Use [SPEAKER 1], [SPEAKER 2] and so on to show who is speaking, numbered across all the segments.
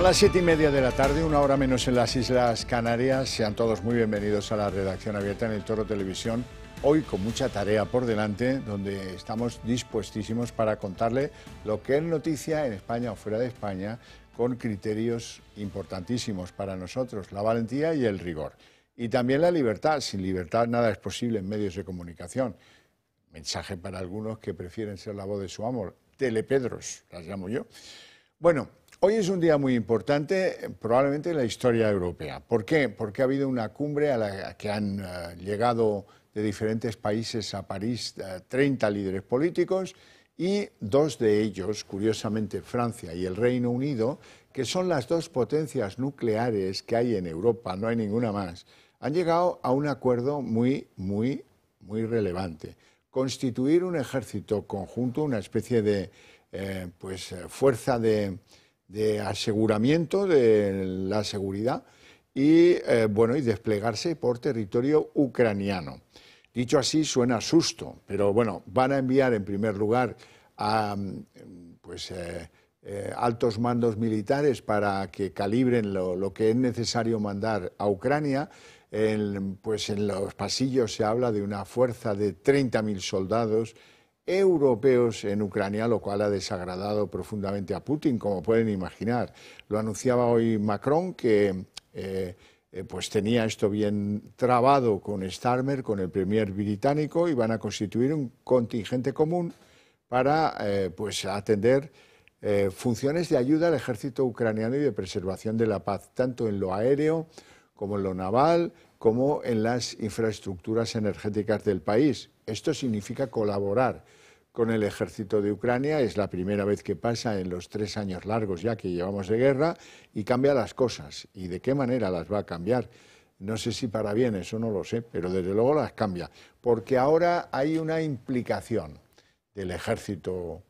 [SPEAKER 1] Son las 7:30 de la tarde, una hora menos en las Islas Canarias. Sean todos muy bienvenidos a la redacción abierta en El Toro Televisión. Hoy con mucha tarea por delante, donde estamos dispuestísimos para contarle lo que es noticia en España o fuera de España, con criterios importantísimos para nosotros, la valentía y el rigor. Y también la libertad. Sin libertad nada es posible en medios de comunicación. Mensaje para algunos que prefieren ser la voz de su amor. Telepedros, las llamo yo. Bueno, hoy es un día muy importante, probablemente en la historia europea. ¿Por qué? Porque ha habido una cumbre a la que han llegado de diferentes países a París 30 líderes políticos y dos de ellos, curiosamente Francia y el Reino Unido, que son las dos potencias nucleares que hay en Europa, no hay ninguna más, han llegado a un acuerdo muy relevante. Constituir un ejército conjunto, una especie de fuerza de aseguramiento de la seguridad y desplegarse por territorio ucraniano. Dicho así suena susto, pero bueno, van a enviar en primer lugar a altos mandos militares para que calibren lo que es necesario mandar a Ucrania. En los pasillos se habla de una fuerza de 30.000 soldados europeos en Ucrania, lo cual ha desagradado profundamente a Putin, como pueden imaginar. Lo anunciaba hoy Macron, que tenía esto bien trabado con Starmer, con el premier británico, y van a constituir un contingente común para atender funciones de ayuda al ejército ucraniano y de preservación de la paz, tanto en lo aéreo como en lo naval, como en las infraestructuras energéticas del país. Esto significa colaborar con el ejército de Ucrania. Es la primera vez que pasa en los 3 años largos ya que llevamos de guerra, y cambia las cosas. ¿Y de qué manera las va a cambiar? No sé si para bien, eso no lo sé, pero desde luego las cambia, porque ahora hay una implicación del ejército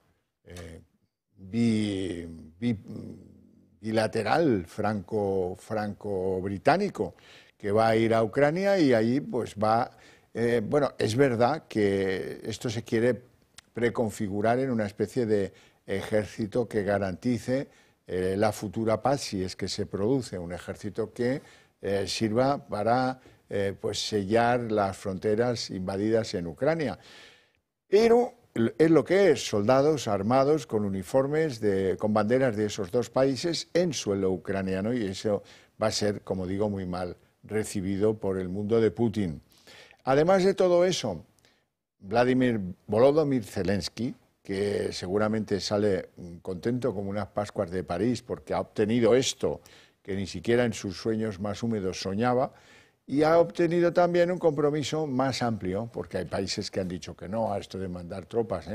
[SPEAKER 1] bilateral franco-británico, que va a ir a Ucrania, y allí es verdad que esto se quiere preconfigurar en una especie de ejército que garantice la futura paz, si es que se produce, un ejército que sirva para sellar las fronteras invadidas en Ucrania. Pero es lo que es: soldados armados con uniformes con banderas de esos dos países en suelo ucraniano, y eso va a ser, como digo, muy mal recibido por el mundo de Putin. Además de todo eso, Volodymyr Zelensky, que seguramente sale contento como unas Pascuas de París porque ha obtenido esto que ni siquiera en sus sueños más húmedos soñaba, y ha obtenido también un compromiso más amplio, porque hay países que han dicho que no a esto de mandar tropas,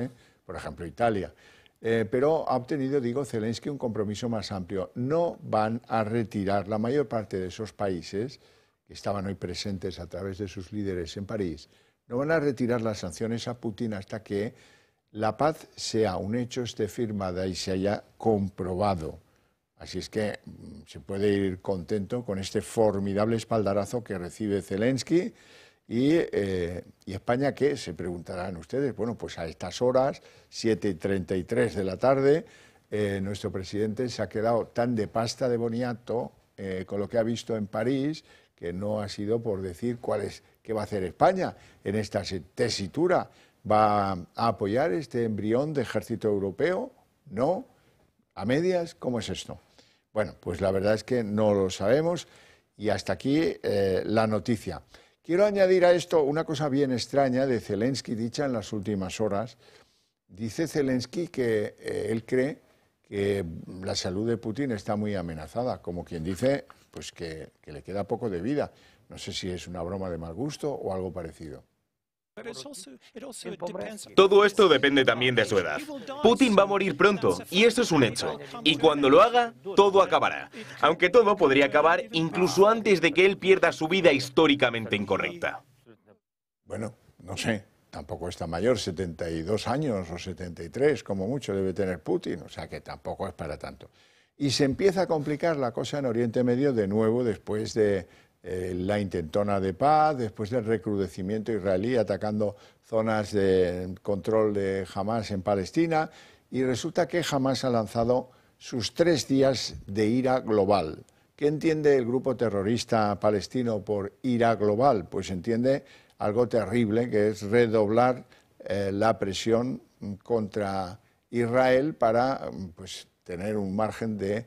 [SPEAKER 1] por ejemplo Italia, pero ha obtenido, Zelensky, un compromiso más amplio. No van a retirar la mayor parte de esos países que estaban hoy presentes a través de sus líderes en París, no van a retirar las sanciones a Putin hasta que la paz sea un hecho, esté firmada y se haya comprobado. Así es que se puede ir contento con este formidable espaldarazo que recibe Zelensky. ¿Y España qué? Se preguntarán ustedes. Bueno, pues a estas horas, 7:33 de la tarde, nuestro presidente se ha quedado tan de pasta de boniato con lo que ha visto en París, que no ha sido por decir qué va a hacer España en esta tesitura. ¿Va a apoyar este embrión de ejército europeo? ¿No? ¿A medias? ¿Cómo es esto? Bueno, pues la verdad es que no lo sabemos, y hasta aquí la noticia. Quiero añadir a esto una cosa bien extraña de Zelensky, dicha en las últimas horas. Dice Zelensky que él cree que la salud de Putin está muy amenazada, como quien dice que le queda poco de vida. No sé si es una broma de mal gusto o algo parecido.
[SPEAKER 2] Todo esto depende también de su edad. Putin va a morir pronto, y eso es un hecho. Y cuando lo haga, todo acabará. Aunque todo podría acabar incluso antes de que él pierda su vida históricamente incorrecta.
[SPEAKER 1] Bueno, no sé. Tampoco está mayor, 72 años o 73, como mucho debe tener Putin, o sea que tampoco es para tanto. Y se empieza a complicar la cosa en Oriente Medio de nuevo, después de la intentona de paz, después del recrudecimiento israelí atacando zonas de control de Hamás en Palestina, y resulta que Hamás ha lanzado sus 3 días de ira global. ¿Qué entiende el grupo terrorista palestino por ira global? Pues entiende algo terrible, que es redoblar la presión contra Israel para pues, tener un margen de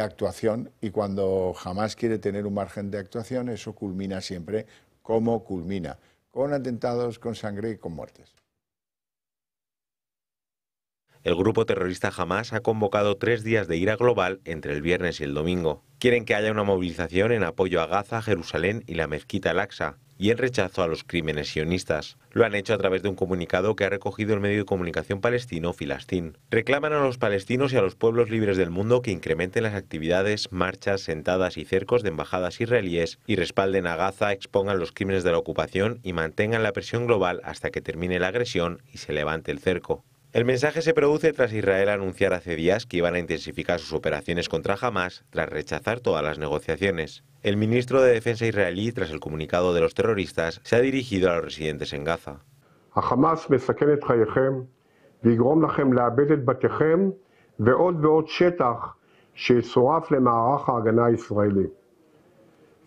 [SPEAKER 1] actuación, y cuando Hamás quiere tener un margen de actuación, eso culmina siempre como culmina, con atentados, con sangre y con muertes.
[SPEAKER 3] El grupo terrorista Hamás ha convocado 3 días de ira global entre el viernes y el domingo. Quieren que haya una movilización en apoyo a Gaza, Jerusalén y la mezquita Al-Aqsa, y en rechazo a los crímenes sionistas. Lo han hecho a través de un comunicado que ha recogido el medio de comunicación palestino Filastín. Reclaman a los palestinos y a los pueblos libres del mundo que incrementen las actividades, marchas, sentadas y cercos de embajadas israelíes y respalden a Gaza, expongan los crímenes de la ocupación y mantengan la presión global hasta que termine la agresión y se levante el cerco. El mensaje se produce tras Israel anunciar hace días que iban a intensificar sus operaciones contra Hamás tras rechazar todas las negociaciones. El ministro de Defensa israelí, tras el comunicado de los terroristas, se ha dirigido a los residentes en Gaza.
[SPEAKER 4] החמאס מסכן את חייכם ויגרום לכם לאבד את בתיכם ועוד ועוד שטח שיצורף למערך ההגנה הישראלי.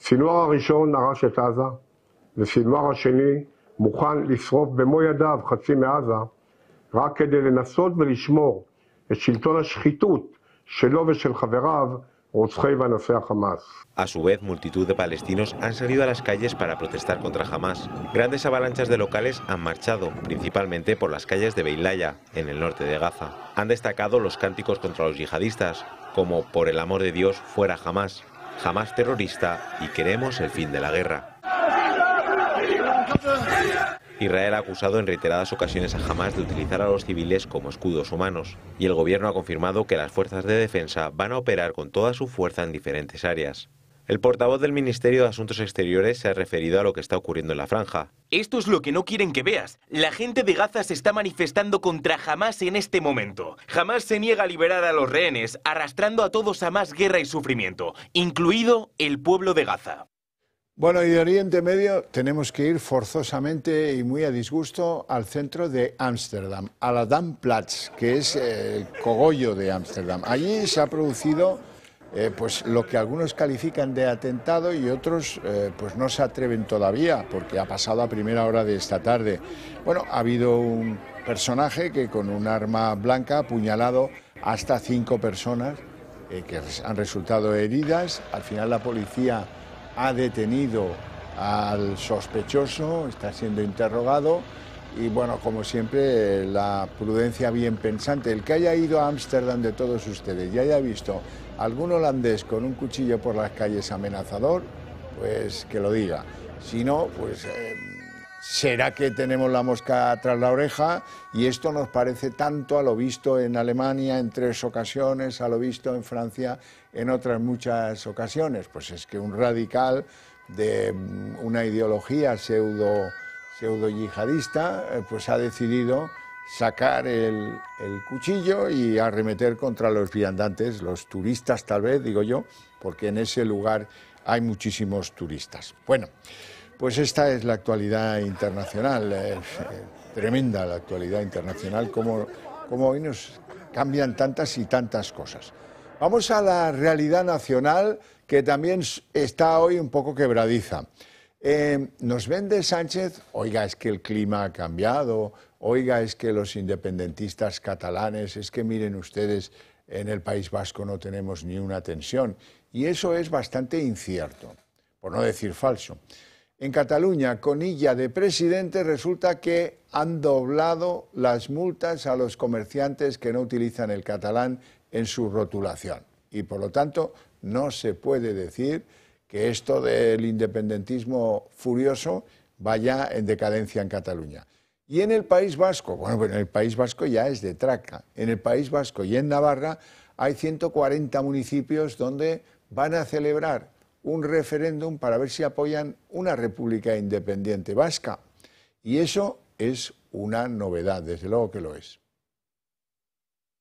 [SPEAKER 4] סינואר הראשון הרס את עזה, וסינואר השני מוכן לשרוף במו ידיו חצי מעזה, רק כדי לנסות ולשמור את שלטון השחיתות שלו ושל חבריו, רוצחי ואנסי החמאס.
[SPEAKER 3] A su vez, multitud de palestinos han salido a las calles para protestar contra Hamás. Grandes avalanchas de locales han marchado, principalmente por las calles de Beilaya, en el norte de Gaza. Han destacado los cánticos contra los yihadistas, como "Por el amor de Dios, fuera Hamás", "Hamás terrorista" y "Queremos el fin de la guerra". Israel ha acusado en reiteradas ocasiones a Hamás de utilizar a los civiles como escudos humanos, y el gobierno ha confirmado que las fuerzas de defensa van a operar con toda su fuerza en diferentes áreas. El portavoz del Ministerio de Asuntos Exteriores se ha referido a lo que está ocurriendo en la franja.
[SPEAKER 2] Esto es lo que no quieren que veas. La gente de Gaza se está manifestando contra Hamás en este momento. Hamás se niega a liberar a los rehenes, arrastrando a todos a más guerra y sufrimiento, incluido el pueblo de Gaza.
[SPEAKER 1] Bueno, y de Oriente Medio tenemos que ir forzosamente y muy a disgusto al centro de Ámsterdam, a la Damplatz, que es el cogollo de Ámsterdam. Allí se ha producido pues lo que algunos califican de atentado y otros pues no se atreven todavía, porque ha pasado a primera hora de esta tarde. Bueno, ha habido un personaje que con un arma blanca ha apuñalado hasta 5 personas que han resultado heridas. Al final la policía ha detenido al sospechoso, está siendo interrogado y, bueno, como siempre, la prudencia bien pensante. El que haya ido a Ámsterdam de todos ustedes y haya visto algún holandés con un cuchillo por las calles amenazador, pues que lo diga. Si no, pues será que tenemos la mosca tras la oreja y esto nos parece tanto a lo visto en Alemania en 3 ocasiones, a lo visto en Francia en otras muchas ocasiones. Pues es que un radical de una ideología pseudo yihadista pues ha decidido sacar el cuchillo y arremeter contra los viandantes, los turistas tal vez, digo yo, porque en ese lugar hay muchísimos turistas. Bueno, pues esta es la actualidad internacional, tremenda la actualidad internacional, como hoy nos cambian tantas y tantas cosas. Vamos a la realidad nacional, que también está hoy un poco quebradiza. Nos vende Sánchez, oiga, es que el clima ha cambiado, oiga, es que los independentistas catalanes, es que miren ustedes, en el País Vasco no tenemos ni una tensión. Y eso es bastante incierto, por no decir falso. En Cataluña, con Illa de presidente, resulta que han doblado las multas a los comerciantes que no utilizan el catalán en su rotulación. Y por lo tanto, no se puede decir que esto del independentismo furioso vaya en decadencia en Cataluña. Y en el País Vasco, bueno, en el País Vasco ya es de traca. En el País Vasco y en Navarra hay 140 municipios donde van a celebrar un referéndum para ver si apoyan una república independiente vasca. Y eso es una novedad, desde luego que lo es.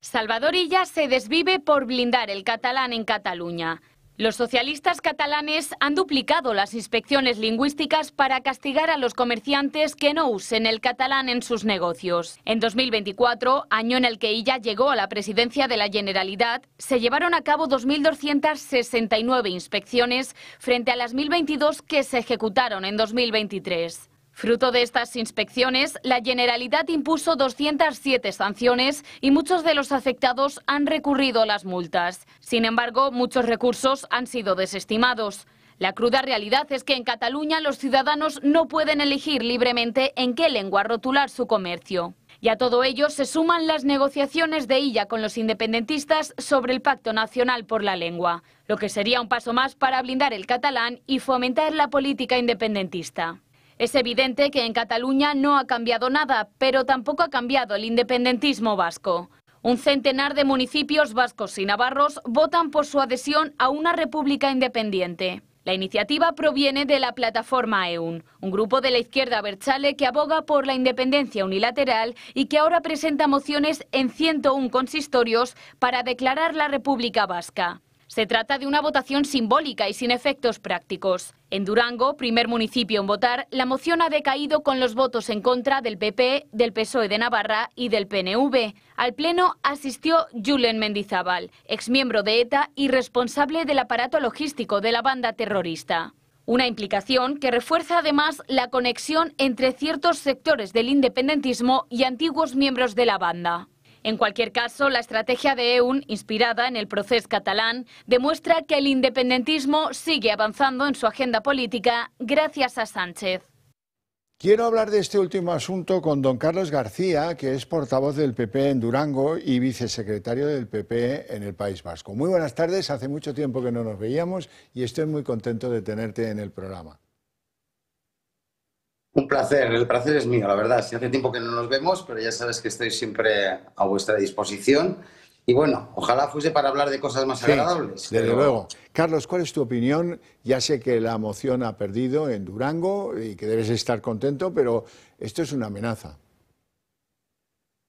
[SPEAKER 5] Salvador Illa se desvive por blindar el catalán en Cataluña. Los socialistas catalanes han duplicado las inspecciones lingüísticas para castigar a los comerciantes que no usen el catalán en sus negocios. En 2024, año en el que ella llegó a la presidencia de la Generalitat, se llevaron a cabo 2.269 inspecciones frente a las 1.022 que se ejecutaron en 2023. Fruto de estas inspecciones, la Generalitat impuso 207 sanciones y muchos de los afectados han recurrido a las multas. Sin embargo, muchos recursos han sido desestimados. La cruda realidad es que en Cataluña los ciudadanos no pueden elegir libremente en qué lengua rotular su comercio. Y a todo ello se suman las negociaciones de Illa con los independentistas sobre el Pacto Nacional por la Lengua, lo que sería un paso más para blindar el catalán y fomentar la política independentista. Es evidente que en Cataluña no ha cambiado nada, pero tampoco ha cambiado el independentismo vasco. Un centenar de municipios vascos y navarros votan por su adhesión a una república independiente. La iniciativa proviene de la plataforma EUN, un grupo de la izquierda abertzale que aboga por la independencia unilateral y que ahora presenta mociones en 101 consistorios para declarar la República Vasca. Se trata de una votación simbólica y sin efectos prácticos. En Durango, primer municipio en votar, la moción ha decaído con los votos en contra del PP, del PSOE de Navarra y del PNV. Al pleno asistió Julen Mendizábal, exmiembro de ETA y responsable del aparato logístico de la banda terrorista. Una implicación que refuerza además la conexión entre ciertos sectores del independentismo y antiguos miembros de la banda. En cualquier caso, la estrategia de EUN, inspirada en el procés catalán, demuestra que el independentismo sigue avanzando en su agenda política gracias a Sánchez.
[SPEAKER 1] Quiero hablar de este último asunto con don Carlos García, que es portavoz del PP en Durango y vicesecretario del PP en el País Vasco. Muy buenas tardes, hace mucho tiempo que no nos veíamos y estoy muy contento de tenerte en el programa.
[SPEAKER 6] Un placer, el placer es mío, la verdad. Si hace tiempo que no nos vemos, pero ya sabes que estoy siempre a vuestra disposición. Y bueno, ojalá fuese para hablar de cosas más agradables.
[SPEAKER 1] Desde luego. Carlos, ¿cuál es tu opinión? Ya sé que la moción ha perdido en Durango y que debes estar contento, pero esto es una amenaza.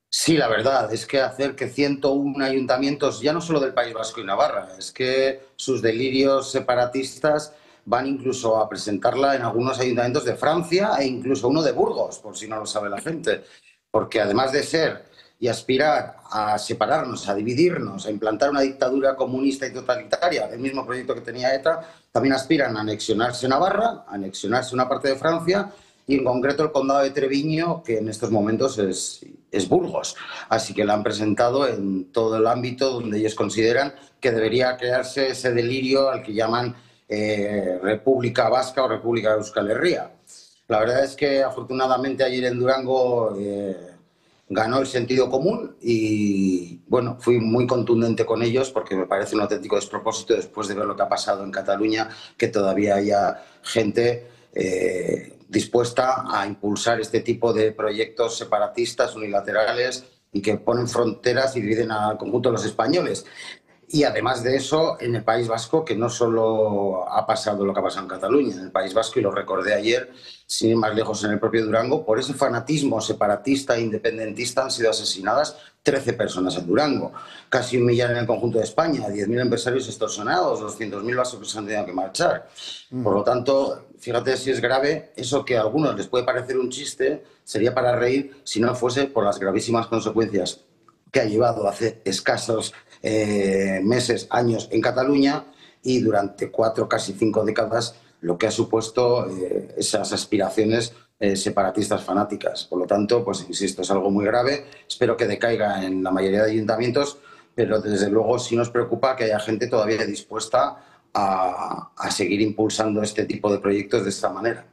[SPEAKER 6] Sí, la verdad es que hacer que 101 ayuntamientos, ya no solo del País Vasco y Navarra, es que sus delirios separatistas van incluso a presentarla en algunos ayuntamientos de Francia e incluso uno de Burgos, por si no lo sabe la gente. Porque además de ser y aspirar a separarnos, a dividirnos, a implantar una dictadura comunista y totalitaria, el mismo proyecto que tenía ETA, también aspiran a anexionarse Navarra, a anexionarse una parte de Francia y en concreto el condado de Treviño, que en estos momentos es Burgos. Así que la han presentado en todo el ámbito donde ellos consideran que debería crearse ese delirio al que llaman República Vasca o República de Euskal Herria. La verdad es que afortunadamente ayer en Durango ganó el sentido común y bueno, fui muy contundente con ellos porque me parece un auténtico despropósito después de ver lo que ha pasado en Cataluña, que todavía haya gente dispuesta a impulsar este tipo de proyectos separatistas, unilaterales y que ponen fronteras y dividen al conjunto de los españoles. Y además de eso, en el País Vasco, que no solo ha pasado lo que ha pasado en Cataluña, en el País Vasco, y lo recordé ayer, sin ir más lejos en el propio Durango, por ese fanatismo separatista e independentista han sido asesinadas 13 personas en Durango, casi 1 millón en el conjunto de España, 10.000 empresarios extorsionados, 200.000 vascos que se han tenido que marchar. Por lo tanto, fíjate si es grave, eso que a algunos les puede parecer un chiste, sería para reír si no fuese por las gravísimas consecuencias que ha llevado hace escasos meses, años en Cataluña y durante 4, casi 5 décadas lo que ha supuesto esas aspiraciones separatistas fanáticas. Por lo tanto, pues insisto, es algo muy grave. Espero que decaiga en la mayoría de ayuntamientos, pero desde luego sí nos preocupa que haya gente todavía dispuesta a seguir impulsando este tipo de proyectos de esta manera.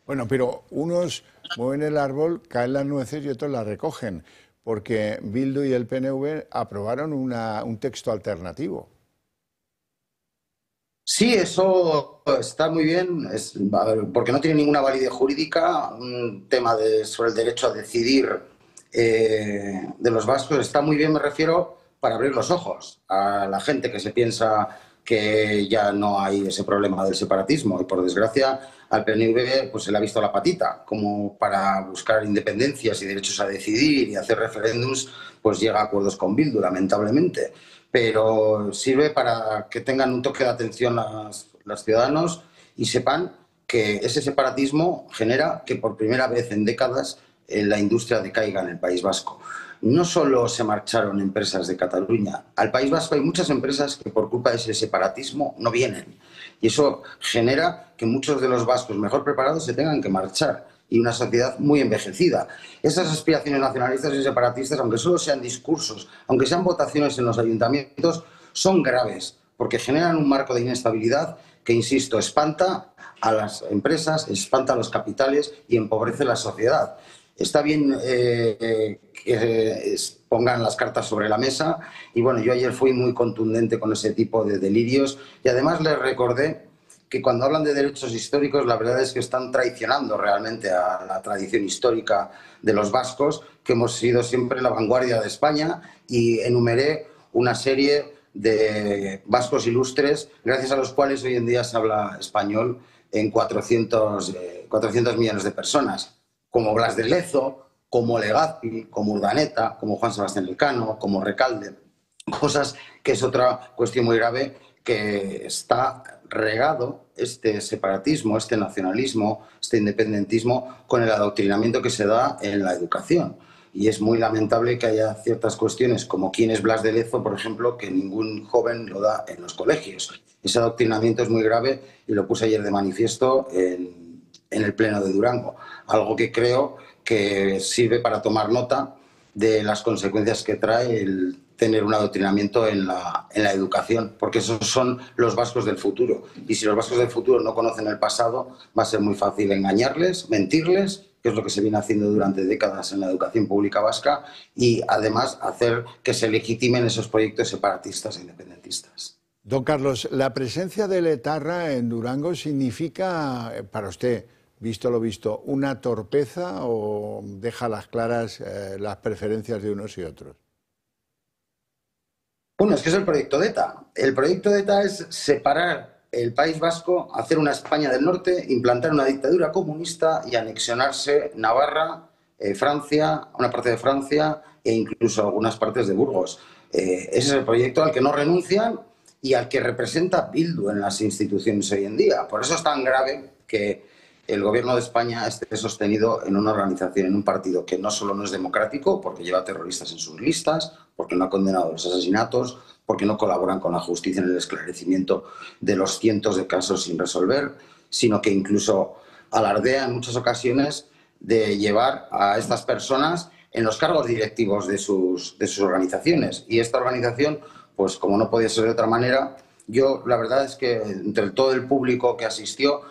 [SPEAKER 1] Bueno, pero unos mueven el árbol, caen las nueces y otros las recogen, porque Bildu y el PNV aprobaron un texto alternativo. Sí,
[SPEAKER 6] eso está muy bien, porque no tiene ninguna validez jurídica. Un tema sobre el derecho a decidir de los vascos está muy bien, me refiero, para abrir los ojos a la gente que se piensa que ya no hay ese problema del separatismo y, por desgracia, al PNV pues se le ha visto la patita, como para buscar independencias y derechos a decidir y hacer referéndums, pues llega a acuerdos con Bildu, lamentablemente. Pero sirve para que tengan un toque de atención los ciudadanos y sepan que ese separatismo genera que por primera vez en décadas la industria decaiga en el País Vasco. No solo se marcharon empresas de Cataluña, al País Vasco hay muchas empresas que por culpa de ese separatismo no vienen. Y eso genera que muchos de los vascos mejor preparados se tengan que marchar y una sociedad muy envejecida. Esas aspiraciones nacionalistas y separatistas, aunque solo sean discursos, aunque sean votaciones en los ayuntamientos, son graves porque generan un marco de inestabilidad que, insisto, espanta a las empresas, espanta a los capitales y empobrece la sociedad. Está bien que pongan las cartas sobre la mesa y bueno, yo ayer fui muy contundente con ese tipo de delirios y además les recordé que cuando hablan de derechos históricos la verdad es que están traicionando realmente a la tradición histórica de los vascos, que hemos sido siempre la vanguardia de España, y enumeré una serie de vascos ilustres gracias a los cuales hoy en día se habla español en 400 millones de personas, como Blas de Lezo, como Legazpi, como Urdaneta, como Juan Sebastián Elcano, como Recalde. Cosas que es otra cuestión muy grave, que está regado este separatismo, este nacionalismo, este independentismo con el adoctrinamiento que se da en la educación. Y es muy lamentable que haya ciertas cuestiones, como quién es Blas de Lezo, por ejemplo, que ningún joven lo da en los colegios. Ese adoctrinamiento es muy grave y lo puse ayer de manifiesto en el Pleno de Durango. Algo que creo que sirve para tomar nota de las consecuencias que trae el tener un adoctrinamiento en la educación, porque esos son los vascos del futuro. Y si los vascos del futuro no conocen el pasado, va a ser muy fácil engañarles, mentirles, que es lo que se viene haciendo durante décadas en la educación pública vasca, y además hacer que se legitimen esos proyectos separatistas e independentistas.
[SPEAKER 1] Don Carlos, ¿la presencia del etarra en Durango significa, para usted, visto lo visto, una torpeza o deja a las claras las preferencias de unos y otros?
[SPEAKER 6] Bueno, es que es el proyecto de ETA. El proyecto de ETA es separar el País Vasco, hacer una España del Norte, implantar una dictadura comunista y anexionarse Navarra, Francia, una parte de Francia e incluso algunas partes de Burgos. Ese es el proyecto al que no renuncian y al que representa Bildu en las instituciones hoy en día. Por eso es tan grave que el gobierno de España esté sostenido en una organización, en un partido que no solo no es democrático, porque lleva terroristas en sus listas, porque no ha condenado los asesinatos, porque no colaboran con la justicia en el esclarecimiento de los cientos de casos sin resolver, sino que incluso alardea en muchas ocasiones de llevar a estas personas en los cargos directivos de sus organizaciones. Y esta organización, pues como no podía ser de otra manera, yo la verdad es que entre todo el público que asistió,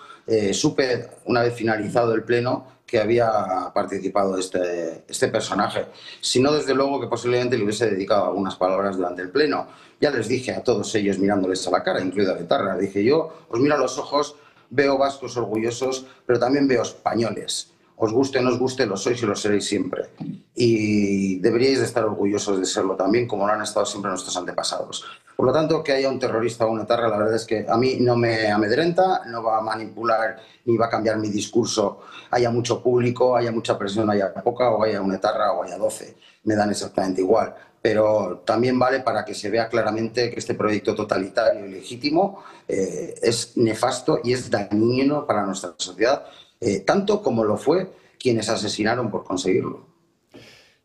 [SPEAKER 6] supe, una vez finalizado el pleno, que había participado este personaje. Si no, desde luego que posiblemente le hubiese dedicado algunas palabras durante el pleno. Ya les dije a todos ellos, mirándoles a la cara, incluida a Etarra, dije yo, os miro a los ojos, veo vascos orgullosos, pero también veo españoles. Os guste o no os guste, lo sois y lo seréis siempre. Y deberíais de estar orgullosos de serlo también, como lo han estado siempre nuestros antepasados. Por lo tanto, que haya un terrorista o una etarra, la verdad es que a mí no me amedrenta, no va a manipular ni va a cambiar mi discurso. Haya mucho público, haya mucha presión, haya poca, o haya una etarra o haya 12. Me dan exactamente igual. Pero también vale para que se vea claramente que este proyecto totalitario y legítimo es nefasto y es dañino para nuestra sociedad, tanto como lo fue quienes asesinaron por conseguirlo.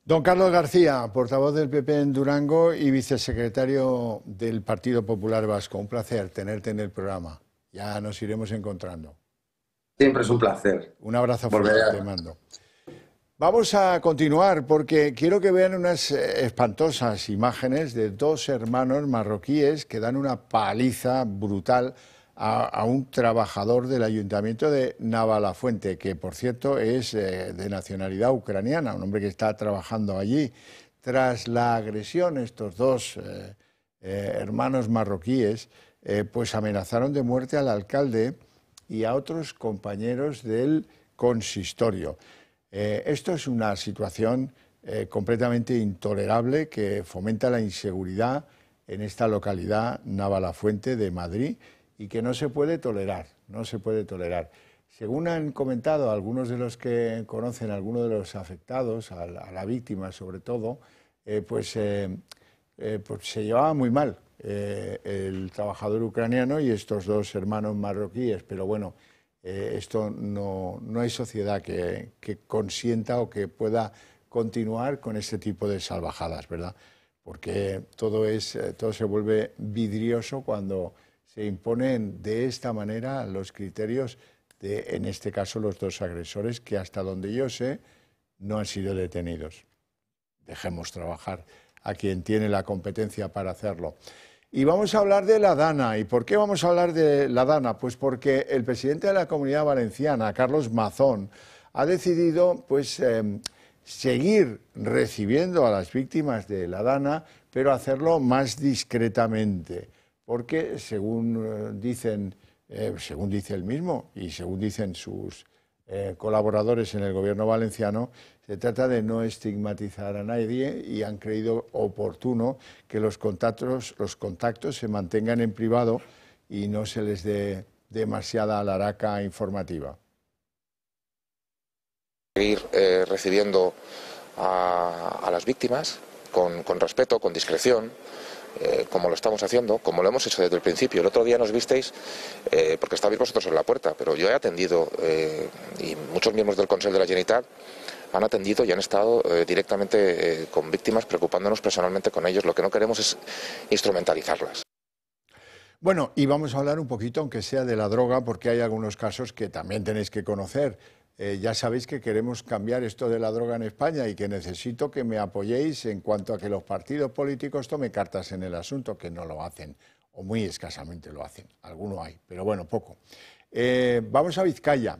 [SPEAKER 1] Don Carlos García, portavoz del PP en Durango y vicesecretario del Partido Popular Vasco. Un placer tenerte en el programa. Ya nos iremos encontrando.
[SPEAKER 6] Siempre es un placer.
[SPEAKER 1] Un abrazo fuerte te mando. Vamos a continuar porque quiero que vean unas espantosas imágenes de dos hermanos marroquíes que dan una paliza brutal a un trabajador del ayuntamiento de Navalafuente, que por cierto es de nacionalidad ucraniana, un hombre que está trabajando allí. Tras la agresión, estos dos hermanos marroquíes pues amenazaron de muerte al alcalde y a otros compañeros del consistorio. Esto es una situación completamente intolerable que fomenta la inseguridad en esta localidad, Navalafuente de Madrid, y que no se puede tolerar, no se puede tolerar. Según han comentado algunos de los que conocen, algunos de los afectados, a la víctima sobre todo, pues se llevaba muy mal el trabajador ucraniano y estos dos hermanos marroquíes, pero bueno, esto no hay sociedad que consienta o que pueda continuar con este tipo de salvajadas, ¿verdad? Porque todo se vuelve vidrioso cuando se imponen de esta manera los criterios de, en este caso, los dos agresores, que hasta donde yo sé no han sido detenidos. Dejemos trabajar a quien tiene la competencia para hacerlo. Y vamos a hablar de la Dana. ¿Y por qué vamos a hablar de la Dana? Pues porque el presidente de la Comunidad Valenciana, Carlos Mazón, ha decidido pues, seguir recibiendo a las víctimas de la Dana, pero hacerlo más discretamente. Porque, según dice él mismo y según dicen sus colaboradores en el gobierno valenciano, se trata de no estigmatizar a nadie y han creído oportuno que los contactos se mantengan en privado y no se les dé demasiada alaraca informativa.
[SPEAKER 7] Seguir recibiendo a las víctimas con respeto, con discreción, como lo estamos haciendo, como lo hemos hecho desde el principio. El otro día nos visteis, porque estabais vosotros en la puerta, pero yo he atendido, y muchos miembros del Consell de la Generalitat han atendido y han estado directamente con víctimas, preocupándonos personalmente con ellos. Lo que no queremos es instrumentalizarlas.
[SPEAKER 1] Bueno, y vamos a hablar un poquito, aunque sea de la droga, porque hay algunos casos que también tenéis que conocer. Ya sabéis que queremos cambiar esto de la droga en España y que necesito que me apoyéis en cuanto a que los partidos políticos tomen cartas en el asunto, que no lo hacen, o muy escasamente lo hacen. Alguno hay, pero bueno, poco. Vamos a Vizcaya.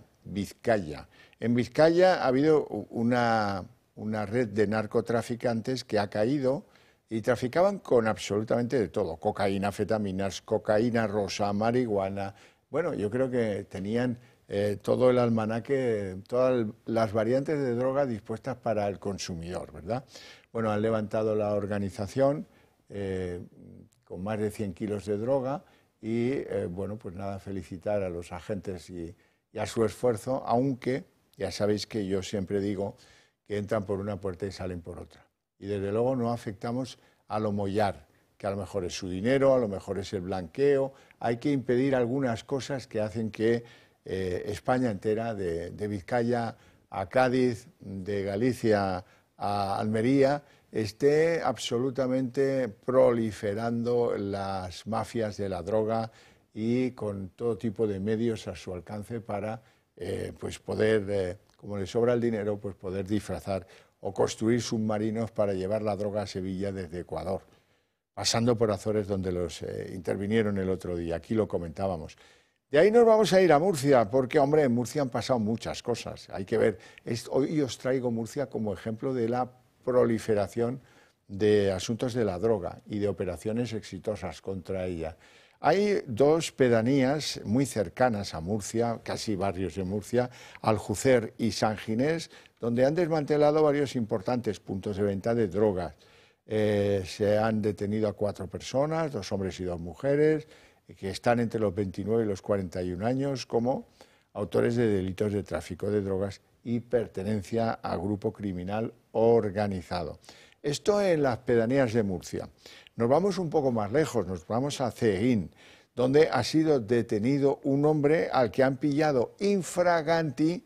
[SPEAKER 1] En Vizcaya ha habido una red de narcotraficantes que ha caído y traficaban con absolutamente de todo. Cocaína, anfetaminas, cocaína rosa, marihuana. Bueno, yo creo que tenían todo el almanaque, todas las variantes de droga dispuestas para el consumidor, ¿verdad? Bueno, han levantado la organización con más de 100 kilos de droga y, bueno, pues nada, felicitar a los agentes y a su esfuerzo, aunque ya sabéis que yo siempre digo que entran por una puerta y salen por otra. Y desde luego no afectamos a lo mollar, que a lo mejor es su dinero, a lo mejor es el blanqueo. Hay que impedir algunas cosas que hacen que España entera, de Vizcaya a Cádiz, de Galicia a Almería, esté absolutamente proliferando las mafias de la droga y con todo tipo de medios a su alcance para pues poder, como le sobra el dinero, pues poder disfrazar o construir submarinos para llevar la droga a Sevilla desde Ecuador, pasando por Azores, donde los intervinieron el otro día. Aquí lo comentábamos. De ahí nos vamos a ir a Murcia, porque, hombre, en Murcia han pasado muchas cosas. Hay que ver, hoy os traigo Murcia como ejemplo de la proliferación de asuntos de la droga y de operaciones exitosas contra ella. Hay dos pedanías muy cercanas a Murcia, casi barrios de Murcia, Aljucer y San Ginés, donde han desmantelado varios importantes puntos de venta de drogas. Se han detenido a 4 personas, 2 hombres y 2 mujeres, que están entre los 29 y los 41 años como autores de delitos de tráfico de drogas y pertenencia a grupo criminal organizado. Esto en las pedanías de Murcia. Nos vamos un poco más lejos, nos vamos a Ceguín, donde ha sido detenido un hombre al que han pillado infraganti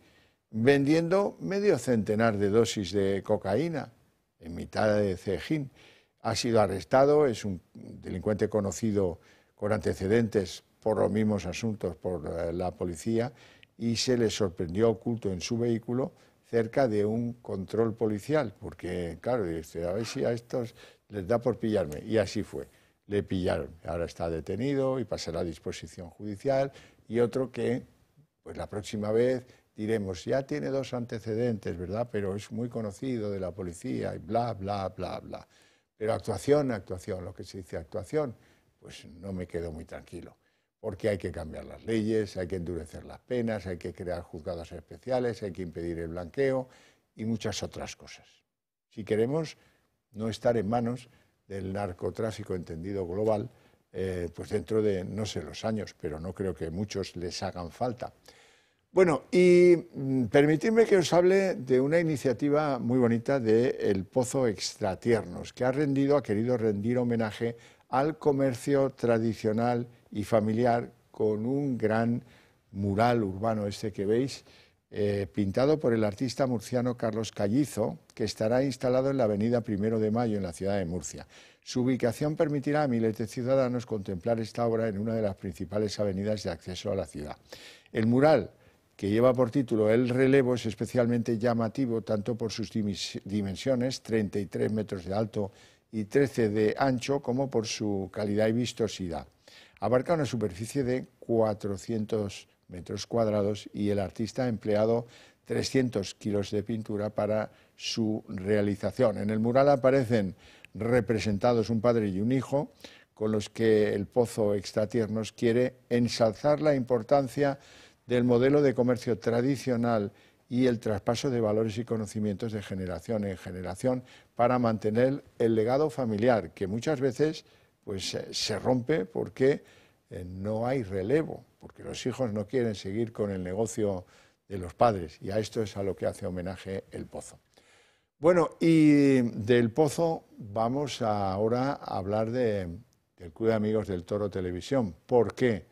[SPEAKER 1] vendiendo medio centenar de dosis de cocaína en mitad de Ceguín. Ha sido arrestado, es un delincuente conocido con antecedentes por los mismos asuntos por la policía y se le sorprendió oculto en su vehículo cerca de un control policial, porque, claro, dice, a ver si a estos les da por pillarme. Y así fue, le pillaron. Ahora está detenido y pasará a disposición judicial. Y otro que, pues la próxima vez diremos, ya tiene 2 antecedentes, ¿verdad? Pero es muy conocido de la policía y bla, bla, bla, bla. Pero actuación, lo que se dice actuación, pues no me quedo muy tranquilo. Porque hay que cambiar las leyes, hay que endurecer las penas, hay que crear juzgados especiales, hay que impedir el blanqueo y muchas otras cosas. Si queremos no estar en manos del narcotráfico entendido global, pues dentro de, no sé los años, pero no creo que muchos les hagan falta. Bueno, y permitidme que os hable de una iniciativa muy bonita del Pozo Extratiernos, que ha querido rendir homenaje al comercio tradicional y familiar con un gran mural urbano, este que veis, pintado por el artista murciano Carlos Callizo, que estará instalado en la avenida 1 de Mayo en la ciudad de Murcia. Su ubicación permitirá a miles de ciudadanos contemplar esta obra en una de las principales avenidas de acceso a la ciudad. El mural, que lleva por título El Relevo, es especialmente llamativo tanto por sus dimensiones, 33 metros de alto y 13 de ancho, como por su calidad y vistosidad. Abarca una superficie de 400 metros cuadrados y el artista ha empleado 300 kilos de pintura para su realización. En el mural aparecen representados un padre y un hijo, con los que el Pozo Extratiernos quiere ensalzar la importancia del modelo de comercio tradicional y el traspaso de valores y conocimientos de generación en generación para mantener el legado familiar, que muchas veces pues, se rompe porque no hay relevo, porque los hijos no quieren seguir con el negocio de los padres, y a esto es a lo que hace homenaje el Pozo. Bueno, y del Pozo vamos ahora a hablar del Club de Amigos del Toro Televisión. ¿Por qué?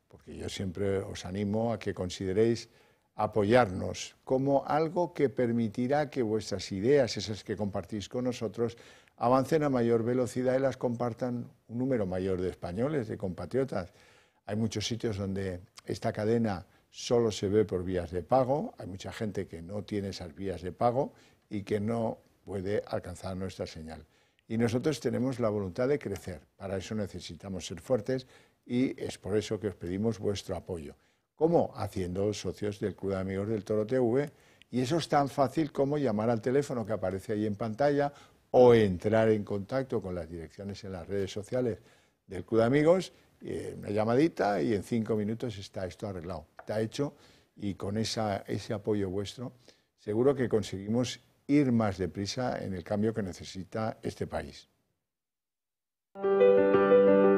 [SPEAKER 1] Porque yo siempre os animo a que consideréis apoyarnos como algo que permitirá que vuestras ideas, esas que compartís con nosotros, avancen a mayor velocidad y las compartan un número mayor de españoles, de compatriotas. Hay muchos sitios donde esta cadena solo se ve por vías de pago, hay mucha gente que no tiene esas vías de pago y que no puede alcanzar nuestra señal. Y nosotros tenemos la voluntad de crecer, para eso necesitamos ser fuertes y es por eso que os pedimos vuestro apoyo. ¿Cómo? Haciendo socios del Club de Amigos del Toro TV, y eso es tan fácil como llamar al teléfono que aparece ahí en pantalla o entrar en contacto con las direcciones en las redes sociales del Club de Amigos, una llamadita y en 5 minutos está esto arreglado, está hecho, y con ese apoyo vuestro seguro que conseguimos ir más deprisa en el cambio que necesita este país.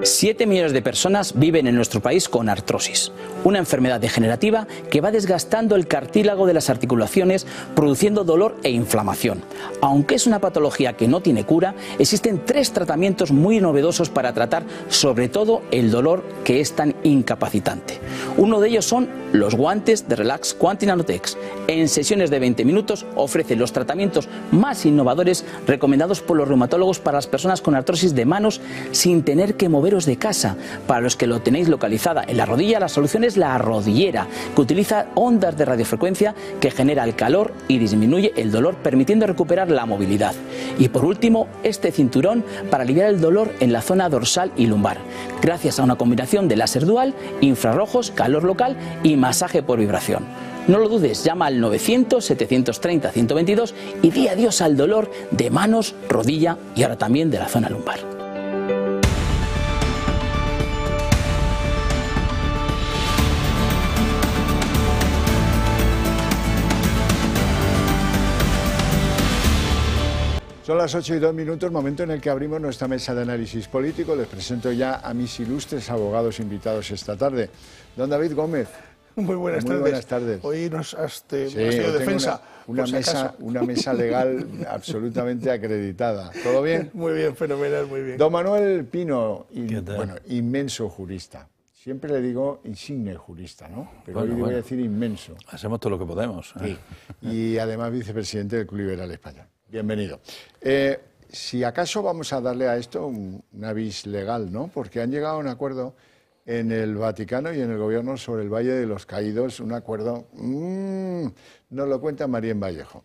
[SPEAKER 8] 7 millones de personas viven en nuestro país con artrosis, una enfermedad degenerativa que va desgastando el cartílago de las articulaciones, produciendo dolor e inflamación. Aunque es una patología que no tiene cura, existen 3 tratamientos muy novedosos para tratar sobre todo el dolor, que es tan incapacitante. Uno de ellos son los guantes de Relax Quanti Nanotex. En sesiones de 20 minutos ofrece los tratamientos más innovadores recomendados por los reumatólogos para las personas con artrosis de manos sin tener que moveros de casa. Para los que lo tenéis localizada en la rodilla, la solución es la rodillera, que utiliza ondas de radiofrecuencia que genera el calor y disminuye el dolor, permitiendo recuperar la movilidad. Y por último, este cinturón para aliviar el dolor en la zona dorsal y lumbar, gracias a una combinación de láser dual, infrarrojos, calor local y masaje por vibración. No lo dudes, llama al 900-730-122 y di adiós al dolor de manos, rodilla y ahora también de la zona lumbar.
[SPEAKER 1] Son las 8:02, momento en el que abrimos nuestra mesa de análisis político. Les presento ya a mis ilustres abogados invitados esta tarde. Don David Gómez.
[SPEAKER 9] Muy buenas tardes.
[SPEAKER 1] Muy buenas tardes.
[SPEAKER 9] Hoy nos has tenido
[SPEAKER 1] defensa. Una mesa legal absolutamente acreditada. ¿Todo bien?
[SPEAKER 9] Muy bien, fenomenal, muy bien.
[SPEAKER 1] Don Manuel Pino, bueno, inmenso jurista. Siempre le digo insigne jurista, ¿no? Pero hoy voy a decir inmenso.
[SPEAKER 10] Hacemos todo lo que podemos.
[SPEAKER 1] Sí. Y además vicepresidente del Club Liberal Español. Bienvenido. Si acaso vamos a darle a esto un avis legal, ¿no? Porque han llegado a un acuerdo en el Vaticano y en el Gobierno sobre el Valle de los Caídos, un acuerdo, nos lo cuenta María Vallejo.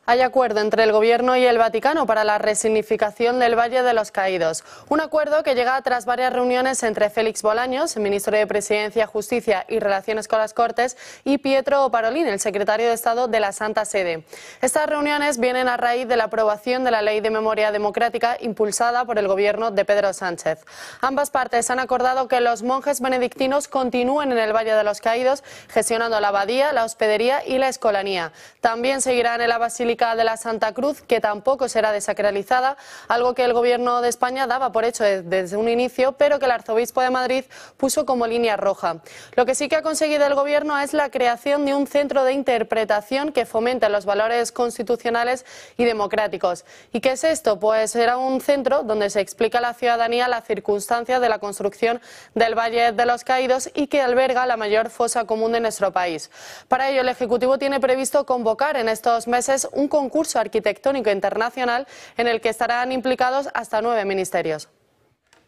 [SPEAKER 11] Hay acuerdo entre el Gobierno y el Vaticano para la resignificación del Valle de los Caídos. Un acuerdo que llega tras varias reuniones entre Félix Bolaños, el ministro de Presidencia, Justicia y Relaciones con las Cortes, y Pietro Parolin, el secretario de Estado de la Santa Sede. Estas reuniones vienen a raíz de la aprobación de la Ley de Memoria Democrática impulsada por el Gobierno de Pedro Sánchez. Ambas partes han acordado que los monjes benedictinos continúen en el Valle de los Caídos, gestionando la abadía, la hospedería y la escolanía. También seguirán en la Basílica Basílica de la Santa Cruz, que tampoco será desacralizada, algo que el Gobierno de España daba por hecho desde un inicio, pero que el Arzobispo de Madrid puso como línea roja. Lo que sí que ha conseguido el Gobierno es la creación de un centro de interpretación que fomente los valores constitucionales y democráticos. ¿Y qué es esto? Pues será un centro donde se explica a la ciudadanía las circunstancias de la construcción del Valle de los Caídos y que alberga la mayor fosa común de nuestro país. Para ello, el Ejecutivo tiene previsto convocar en estos meses un concurso arquitectónico internacional en el que estarán implicados hasta 9 ministerios.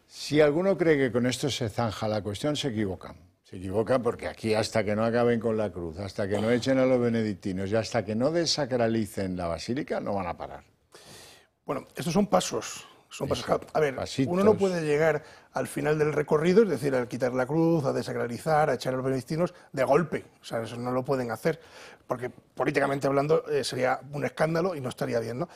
[SPEAKER 1] Si alguno cree que con esto se zanja la cuestión, se equivoca. Se equivoca porque aquí, hasta que no acaben con la cruz, hasta que no echen a los benedictinos y hasta que no desacralicen la basílica, no van a parar.
[SPEAKER 9] Bueno, estos son pasos. Son pasos. A ver,
[SPEAKER 1] pasitos.
[SPEAKER 9] Uno no puede llegar al final del recorrido, es decir, al quitar la cruz, a desacralizar, a echar a los benedictinos de golpe. O sea, eso no lo pueden hacer, porque políticamente hablando sería un escándalo y no estaría bien, ¿no?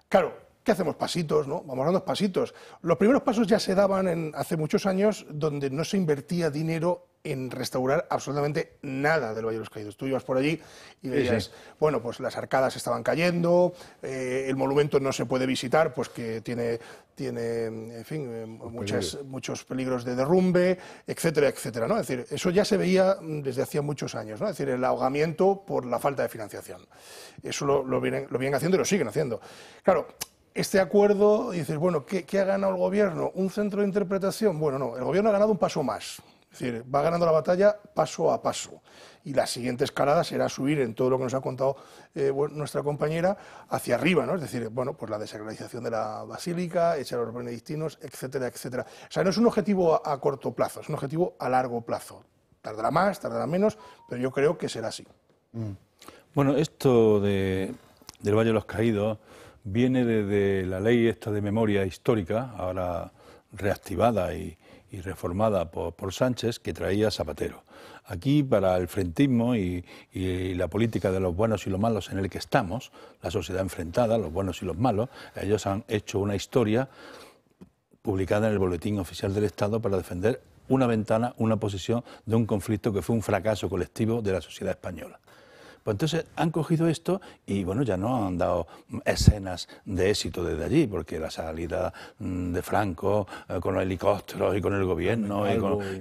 [SPEAKER 9] Claro, ¿qué hacemos? Pasitos, ¿no? Vamos dando pasitos. Los primeros pasos ya se daban hace muchos años, donde no se invertía dinero en restaurar absolutamente nada del Valle de los Caídos. Tú ibas por allí y veías, bueno, pues las arcadas estaban cayendo, el monumento no se puede visitar, pues que tiene en fin, muchos peligros de derrumbe, etcétera, etcétera, ¿no? Es decir, eso ya se veía desde hacía muchos años, ¿no? Es decir, el ahogamiento por la falta de financiación. Eso lo vienen haciendo y lo siguen haciendo. Claro, este acuerdo, dices, bueno, ¿qué ha ganado el Gobierno? ¿Un centro de interpretación? Bueno, no, el Gobierno ha ganado un paso más. Es decir, va ganando la batalla paso a paso. Y la siguiente escalada será subir en todo lo que nos ha contado nuestra compañera hacia arriba, ¿no? Es decir, bueno, pues la desacralización de la basílica, echar a los benedictinos, etcétera, etcétera. O sea, no es un objetivo a corto plazo, es un objetivo a largo plazo. Tardará más, tardará menos, pero yo creo que será así.
[SPEAKER 10] Bueno, esto del Valle de los Caídos viene desde la ley esta de memoria histórica, ahora reactivada y reformada por Sánchez, que traía Zapatero. Aquí, para el frentismo y la política de los buenos y los malos en el que estamos, la sociedad enfrentada, los buenos y los malos, ellos han hecho una historia publicada en el Boletín Oficial del Estado para defender una ventana, una posición de un conflicto que fue un fracaso colectivo de la sociedad española. Pues entonces han cogido esto y bueno, ya no han dado escenas de éxito desde allí, porque la salida de Franco con los helicópteros y con el gobierno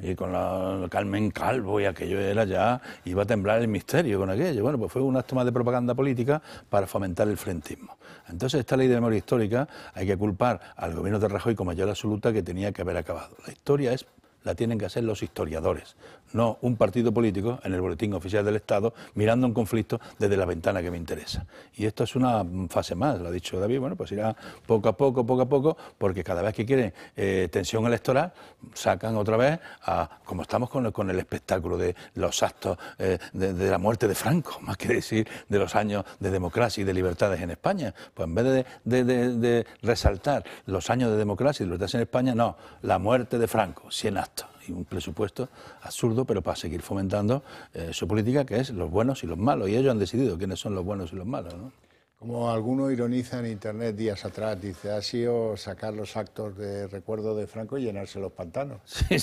[SPEAKER 10] y con la Carmen Calvo y aquello era ya, iba a temblar el misterio con aquello. Bueno, pues fue un acto más de propaganda política para fomentar el frentismo. Entonces esta ley de memoria histórica hay que culpar al gobierno de Rajoy con mayor absoluta que tenía que haber acabado. La historia la tienen que hacer los historiadores, no un partido político en el Boletín Oficial del Estado mirando un conflicto desde la ventana que me interesa. Y esto es una fase más, lo ha dicho David, bueno, pues irá poco a poco, porque cada vez que quieren tensión electoral, sacan otra vez como estamos con el espectáculo de los actos de la muerte de Franco, más que decir de los años de democracia y de libertades en España. Pues en vez de resaltar los años de democracia y de libertades en España, no, la muerte de Franco, 100 actos. Y un presupuesto absurdo, pero para seguir fomentando su política, que es los buenos y los malos. Y ellos han decidido quiénes son los buenos y los malos, ¿no?
[SPEAKER 1] Como alguno ironiza en Internet días atrás, dice, ha sido sacar los actos de recuerdo de Franco y llenarse los pantanos.
[SPEAKER 10] Sí.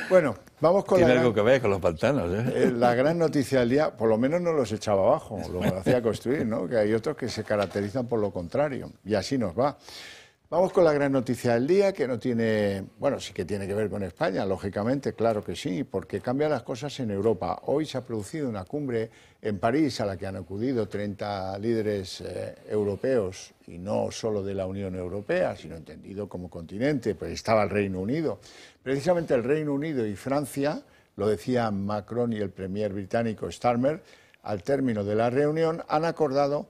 [SPEAKER 1] Bueno, vamos con
[SPEAKER 10] Tiene algo que ver con los pantanos, ¿eh?
[SPEAKER 1] La gran noticia del día, por lo menos no los echaba abajo, lo hacía construir, ¿no? Que hay otros que se caracterizan por lo contrario, y así nos va. Vamos con la gran noticia del día, que no tiene, bueno, sí que tiene que ver con España, lógicamente, claro que sí, porque cambian las cosas en Europa. Hoy se ha producido una cumbre en París a la que han acudido 30 líderes europeos, y no solo de la Unión Europea, sino entendido como continente, pues estaba el Reino Unido. Precisamente el Reino Unido y Francia, lo decían Macron y el premier británico Starmer, al término de la reunión han acordado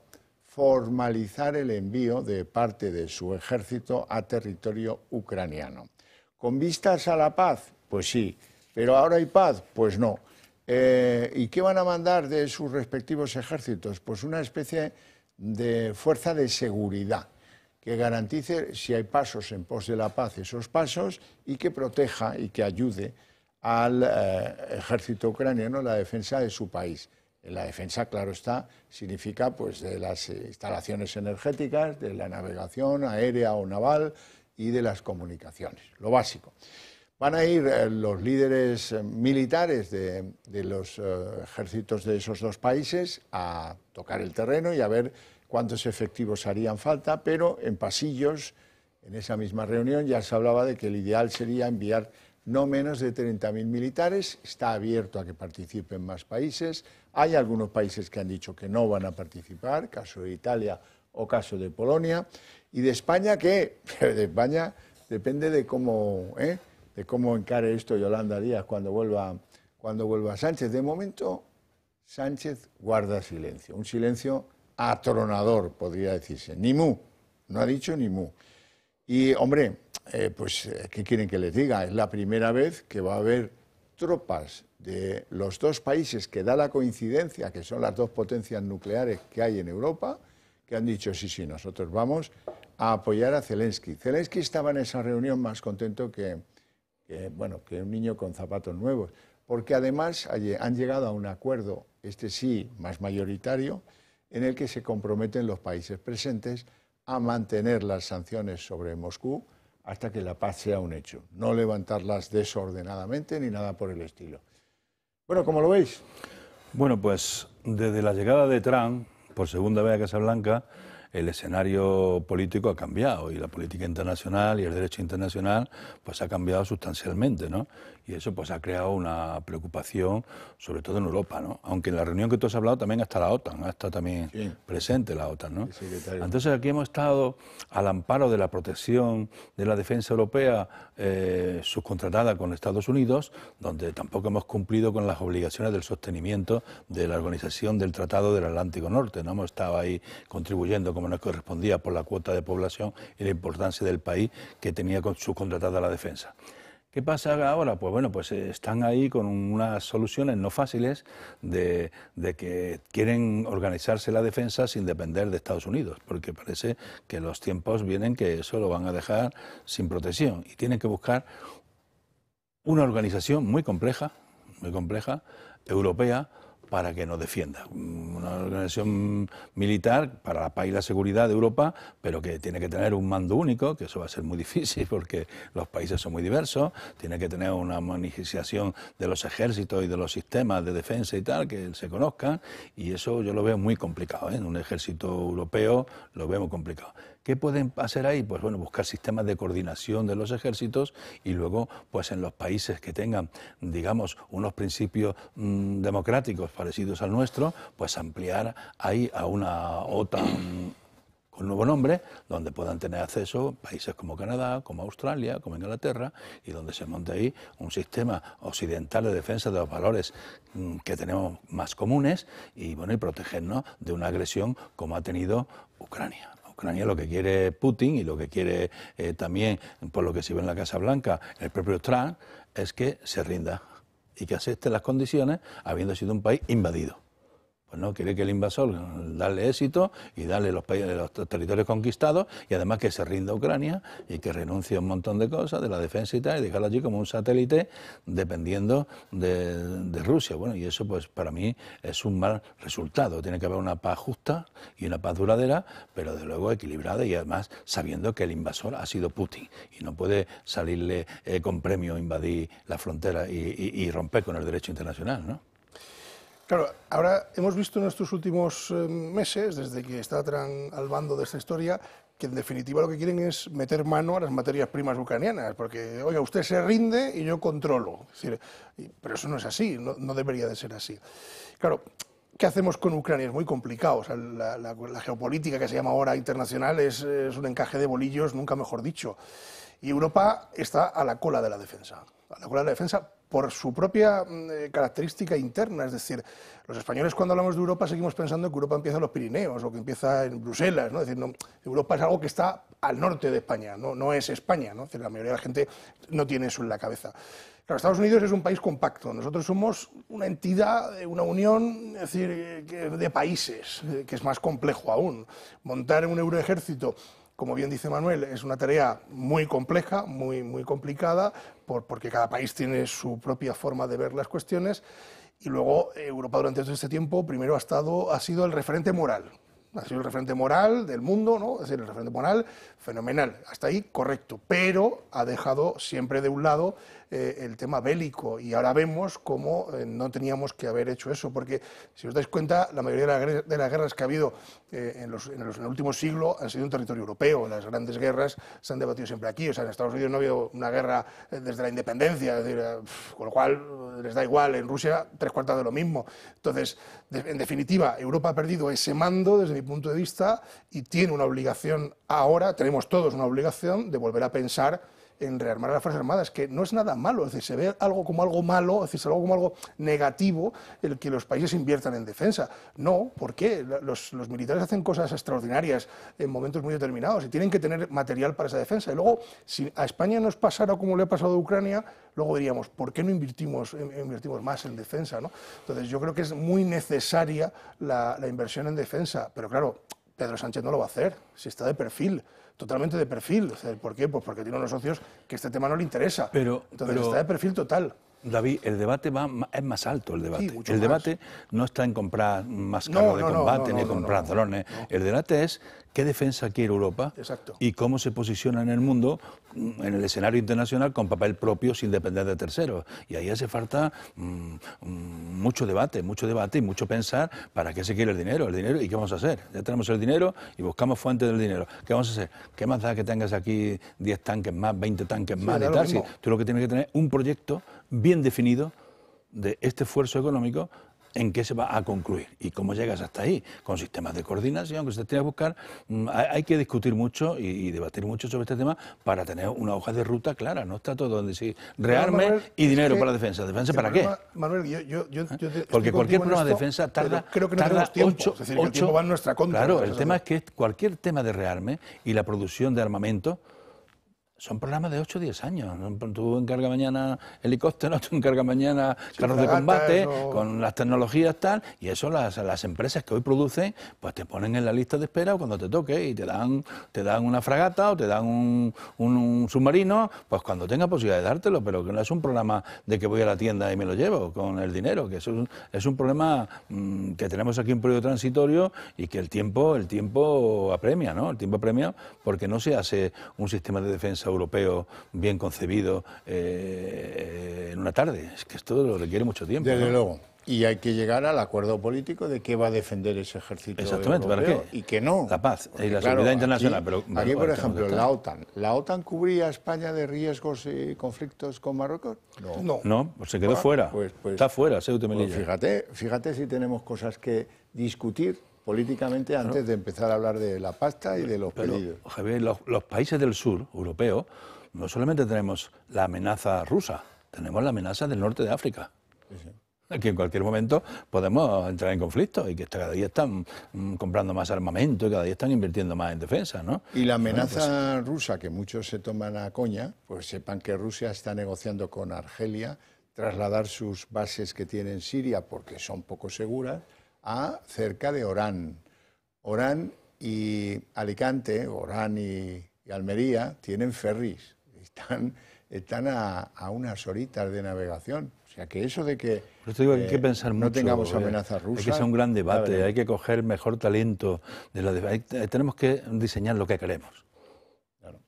[SPEAKER 1] formalizar el envío de parte de su ejército a territorio ucraniano. ¿Con vistas a la paz? Pues sí. ¿Pero ahora hay paz? Pues no. ¿Y qué van a mandar de sus respectivos ejércitos? Pues una especie de fuerza de seguridad que garantice, si hay pasos en pos de la paz, esos pasos, y que proteja y que ayude al ejército ucraniano en la defensa de su país. La defensa, claro está, significa pues de las instalaciones energéticas, de la navegación aérea o naval y de las comunicaciones, lo básico. Van a ir los líderes militares de los ejércitos de esos dos países a tocar el terreno y a ver cuántos efectivos harían falta, pero en pasillos, en esa misma reunión, ya se hablaba de que el ideal sería enviar no menos de 30.000 militares. Está abierto a que participen más países. Hay algunos países que han dicho que no van a participar, caso de Italia o caso de Polonia. ¿Y de España qué? De España depende de cómo encare esto Yolanda Díaz cuando vuelva Sánchez. De momento, Sánchez guarda silencio, un silencio atronador, podría decirse. Ni mu, no ha dicho ni mu. Y, hombre, pues, ¿qué quieren que les diga? Es la primera vez que va a haber tropas de los dos países que da la coincidencia, que son las dos potencias nucleares que hay en Europa, que han dicho, sí, nosotros vamos a apoyar a Zelensky. Zelensky estaba en esa reunión más contento que un niño con zapatos nuevos, porque además han llegado a un acuerdo, este sí, más mayoritario, en el que se comprometen los países presentes a mantener las sanciones sobre Moscú hasta que la paz sea un hecho, no levantarlas desordenadamente ni nada por el estilo. Bueno, ¿cómo lo veis?
[SPEAKER 10] Bueno, pues desde la llegada de Trump, por segunda vez a Casablanca, el escenario político ha cambiado y la política internacional y el derecho internacional pues ha cambiado sustancialmente, ¿no? Y eso pues ha creado una preocupación, sobre todo en Europa, ¿no? Aunque en la reunión que tú has hablado también está la OTAN, está también presente la OTAN, ¿no? Entonces aquí hemos estado al amparo de la protección de la defensa europea subcontratada con Estados Unidos, donde tampoco hemos cumplido con las obligaciones del sostenimiento de la Organización del Tratado del Atlántico Norte, ¿no? Hemos estado ahí contribuyendo como nos correspondía por la cuota de población y la importancia del país que tenía subcontratada la defensa. ¿Qué pasa ahora? Pues bueno, pues están ahí con unas soluciones no fáciles de que quieren organizarse la defensa sin depender de Estados Unidos, porque parece que los tiempos vienen que eso lo van a dejar sin protección y tienen que buscar una organización muy compleja, europea, para que nos defienda. Una organización militar para la paz y la seguridad de Europa, pero que tiene que tener un mando único, que eso va a ser muy difícil porque los países son muy diversos, tiene que tener una homogenización de los ejércitos y de los sistemas de defensa y tal, que se conozcan, y eso yo lo veo muy complicado, ¿eh? Un ejército europeo lo veo muy complicado. ¿Qué pueden hacer ahí? Pues bueno, buscar sistemas de coordinación de los ejércitos y luego, pues en los países que tengan, digamos, unos principios democráticos parecidos al nuestro, pues ampliar ahí a una OTAN con nuevo nombre, donde puedan tener acceso países como Canadá, como Australia, como Inglaterra, y donde se monte ahí un sistema occidental de defensa de los valores que tenemos más comunes y, bueno, y protegernos de una agresión como ha tenido Ucrania. Ucrania lo que quiere Putin y lo que quiere también, por lo que se ve en la Casa Blanca, el propio Trump, es que se rinda y que acepte las condiciones habiendo sido un país invadido. Pues no, quiere que el invasor darle éxito y darle los territorios conquistados y además que se rinda Ucrania y que renuncie a un montón de cosas de la defensa y tal y dejarlo allí como un satélite dependiendo de Rusia. Bueno, y eso pues para mí es un mal resultado. Tiene que haber una paz justa y una paz duradera, pero de luego equilibrada y además sabiendo que el invasor ha sido Putin y no puede salirle con premio invadir la frontera y romper con el derecho internacional, ¿no?
[SPEAKER 9] Claro, ahora hemos visto en estos últimos meses, desde que está Trump al mando de esta historia, que en definitiva lo que quieren es meter mano a las materias primas ucranianas, porque, oiga, usted se rinde y yo controlo. Es decir, pero eso no es así, no debería de ser así. Claro, ¿qué hacemos con Ucrania? Es muy complicado. O sea, la geopolítica que se llama ahora internacional es un encaje de bolillos, nunca mejor dicho. Y Europa está a la cola de la defensa. A la cola de la defensa por su propia característica interna. Es decir, los españoles cuando hablamos de Europa seguimos pensando que Europa empieza en los Pirineos o que empieza en Bruselas, ¿no? Es decir, no, Europa es algo que está al norte de España, no es España, ¿no? Es decir, la mayoría de la gente no tiene eso en la cabeza. Claro, Estados Unidos es un país compacto, nosotros somos una entidad, una unión, es decir, de países, que es más complejo aún. Montar un euroejército, como bien dice Manuel, es una tarea muy compleja, muy complicada, porque cada país tiene su propia forma de ver las cuestiones, y luego Europa durante todo este tiempo primero ha sido el referente moral ha sido el referente moral del mundo, ¿no? Es decir, el referente moral, fenomenal, hasta ahí correcto, pero ha dejado siempre de un lado el tema bélico, y ahora vemos cómo no teníamos que haber hecho eso, porque si os dais cuenta, la mayoría de las guerras que ha habido en el último siglo han sido en territorio europeo. Las grandes guerras se han debatido siempre aquí. O sea, en Estados Unidos no ha habido una guerra desde la independencia, es decir, con lo cual les da igual. En Rusia, 3/4 de lo mismo. Entonces, en definitiva, Europa ha perdido ese mando desde mi punto de vista y tiene una obligación ahora, tenemos todos una obligación de volver a pensar en rearmar a las Fuerzas Armadas, que no es nada malo, es decir, se ve algo como algo malo, es decir, algo como algo negativo el que los países inviertan en defensa. No, ¿por qué? Los militares hacen cosas extraordinarias en momentos muy determinados y tienen que tener material para esa defensa. Y luego, si a España nos pasara como le ha pasado a Ucrania, luego diríamos, ¿por qué no invertimos más en defensa, ¿no? Entonces, yo creo que es muy necesaria la inversión en defensa, pero claro, Pedro Sánchez no lo va a hacer, si está de perfil. Totalmente de perfil. ¿Por qué? Pues porque tiene unos socios que este tema no le interesa. Entonces está de perfil total.
[SPEAKER 10] David, el debate es más alto, el debate.
[SPEAKER 9] Sí,
[SPEAKER 10] el debate no está en comprar más carros de combate ni comprar drones. El debate es qué defensa quiere Europa.
[SPEAKER 9] Exacto.
[SPEAKER 10] Y cómo se posiciona en el mundo, en el escenario internacional, con papel propio sin depender de terceros. Y ahí hace falta mucho debate y mucho pensar para qué se quiere el dinero y qué vamos a hacer. Ya tenemos el dinero y buscamos fuentes del dinero. ¿Qué vamos a hacer? ¿Qué más da que tengas aquí 10 tanques más, 20 tanques más y tal? Si tú lo que tienes que tener es un proyecto bien definido de este esfuerzo económico, en qué se va a concluir y cómo llegas hasta ahí, con sistemas de coordinación que se tiene que buscar. Hay que discutir mucho y debatir mucho sobre este tema para tener una hoja de ruta clara. No está todo en decir rearme
[SPEAKER 9] Manuel,
[SPEAKER 10] y dinero para la defensa. ¿Defensa para qué?
[SPEAKER 9] Manuel,
[SPEAKER 10] Porque cualquier programa de defensa tarda,
[SPEAKER 9] creo que no tenemos tiempo. Es decir, que el tiempo va en nuestra contra.
[SPEAKER 10] Claro, el tema es que cualquier tema de rearme y la producción de armamento son programas de 8 o 10 años. Tú encargas mañana helicópteros, tú encargas mañana carros de combate, con las tecnologías tal, y eso las empresas que hoy producen, pues te ponen en la lista de espera cuando te toque y te dan una fragata o te dan un submarino, pues cuando tenga posibilidad de dártelo, pero que no es un programa de que voy a la tienda y me lo llevo con el dinero, que eso es un problema que tenemos aquí un periodo transitorio y que el tiempo apremia, ¿no? El tiempo apremia porque no se hace un sistema de defensa europeo bien concebido en una tarde. Es que esto lo requiere mucho tiempo.
[SPEAKER 1] Desde
[SPEAKER 10] ¿no?
[SPEAKER 1] luego. Y hay que llegar al acuerdo político de qué va a defender ese ejército
[SPEAKER 10] Exactamente,
[SPEAKER 1] europeo.
[SPEAKER 10] ¿para qué?
[SPEAKER 1] Y que no.
[SPEAKER 10] La paz y la
[SPEAKER 1] Claro,
[SPEAKER 10] seguridad internacional.
[SPEAKER 1] Aquí, por ejemplo, la OTAN. ¿La OTAN cubría a España de riesgos y conflictos con Marruecos?
[SPEAKER 10] No, pues se quedó fuera. Está fuera, Ceuta y Melilla.
[SPEAKER 1] Fíjate si tenemos cosas que discutir políticamente antes de empezar a hablar de la pasta y de los pedidos.
[SPEAKER 10] Javier, los países del sur europeos no solamente tenemos la amenaza rusa, tenemos la amenaza del norte de África. Sí. Que en cualquier momento podemos entrar en conflicto y que cada día están comprando más armamento y cada día están invirtiendo más en defensa, ¿no?
[SPEAKER 1] Y la amenaza rusa, que muchos se toman a coña, pues sepan que Rusia está negociando con Argelia trasladar sus bases que tiene en Siria, porque son poco seguras, a cerca de Orán. Orán y Alicante, Orán y Almería tienen ferries, están a unas horitas de navegación. O sea que eso de que
[SPEAKER 10] Por eso digo, hay que pensar
[SPEAKER 1] no
[SPEAKER 10] mucho,
[SPEAKER 1] tengamos amenazas rusas...
[SPEAKER 10] Hay que hacer un gran debate, hay que coger mejor talento. Tenemos que diseñar lo que queremos.
[SPEAKER 1] Claro.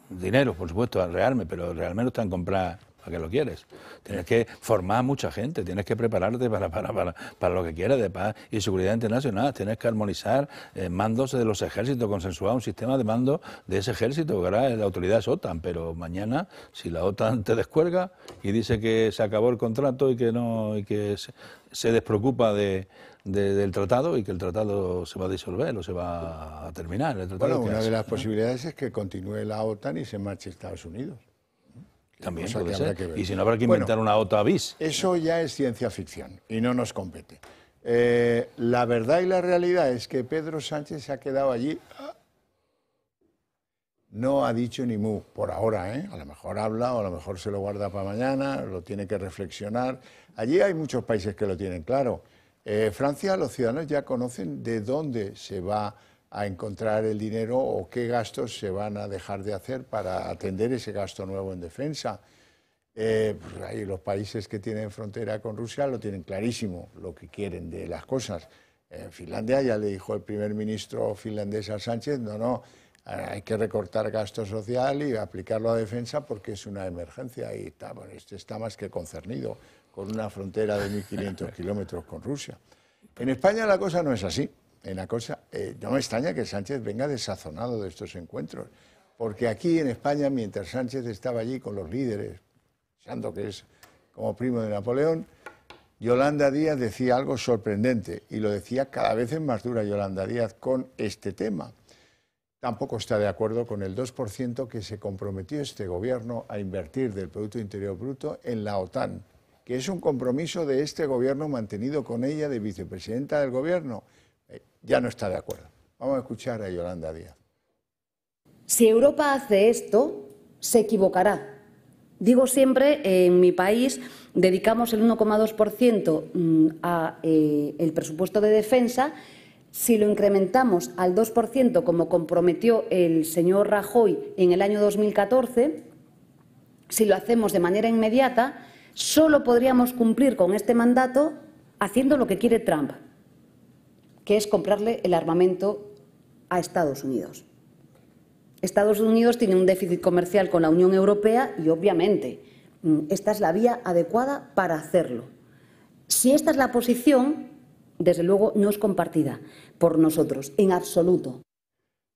[SPEAKER 10] Dinero, por supuesto, al rearme, pero el rearme no está en comprar para que lo quieres. Tienes que formar a mucha gente, tienes que prepararte para lo que quieres de paz y seguridad internacional, tienes que armonizar mandos de los ejércitos, consensuar un sistema de mando de ese ejército, que ahora la autoridad es OTAN, pero mañana, si la OTAN te descuelga y dice que se acabó el contrato y que se despreocupa del tratado y que el tratado se va a disolver o se va a terminar.
[SPEAKER 1] Bueno, una de las posibilidades es que continúe la OTAN y se marche Estados Unidos.
[SPEAKER 10] También puede ser. Y si no, habrá que inventar una OTAN bis.
[SPEAKER 1] Eso ya es ciencia ficción y no nos compete. La verdad y la realidad es que Pedro Sánchez se ha quedado allí. No ha dicho ni mu, por ahora, ¿eh? A lo mejor habla o a lo mejor se lo guarda para mañana, lo tiene que reflexionar. Allí hay muchos países que lo tienen claro. Francia, los ciudadanos ya conocen de dónde se va a encontrar el dinero o qué gastos se van a dejar de hacer para atender ese gasto nuevo en defensa. Pues ahí los países que tienen frontera con Rusia lo tienen clarísimo, lo que quieren de las cosas. En Finlandia ya le dijo el primer ministro finlandés a Sánchez, no, hay que recortar gasto social y aplicarlo a defensa porque es una emergencia y está, bueno, este está más que concernido con una frontera de 1.500 kilómetros con Rusia. En España la cosa no es así. No me extraña que Sánchez venga desazonado de estos encuentros, porque aquí en España, mientras Sánchez estaba allí con los líderes, pensando que es como primo de Napoleón, Yolanda Díaz decía algo sorprendente, y lo decía cada vez en más dura Yolanda Díaz con este tema. Tampoco está de acuerdo con el 2% que se comprometió este gobierno a invertir del Producto Interior Bruto en la OTAN, que es un compromiso de este gobierno mantenido con ella de vicepresidenta del gobierno. Ya no está de acuerdo. Vamos a escuchar a Yolanda Díaz.
[SPEAKER 12] Si Europa hace esto, se equivocará. Digo siempre, en mi país dedicamos el 1,2% al presupuesto de defensa. Si lo incrementamos al 2%, como comprometió el señor Rajoy en el año 2014, si lo hacemos de manera inmediata, solo podríamos cumplir con este mandato haciendo lo que quiere Trump, que es comprarle el armamento a Estados Unidos. Estados Unidos tiene un déficit comercial con la Unión Europea y, obviamente, esta es la vía adecuada para hacerlo. Si esta es la posición, desde luego no es compartida por nosotros, en absoluto.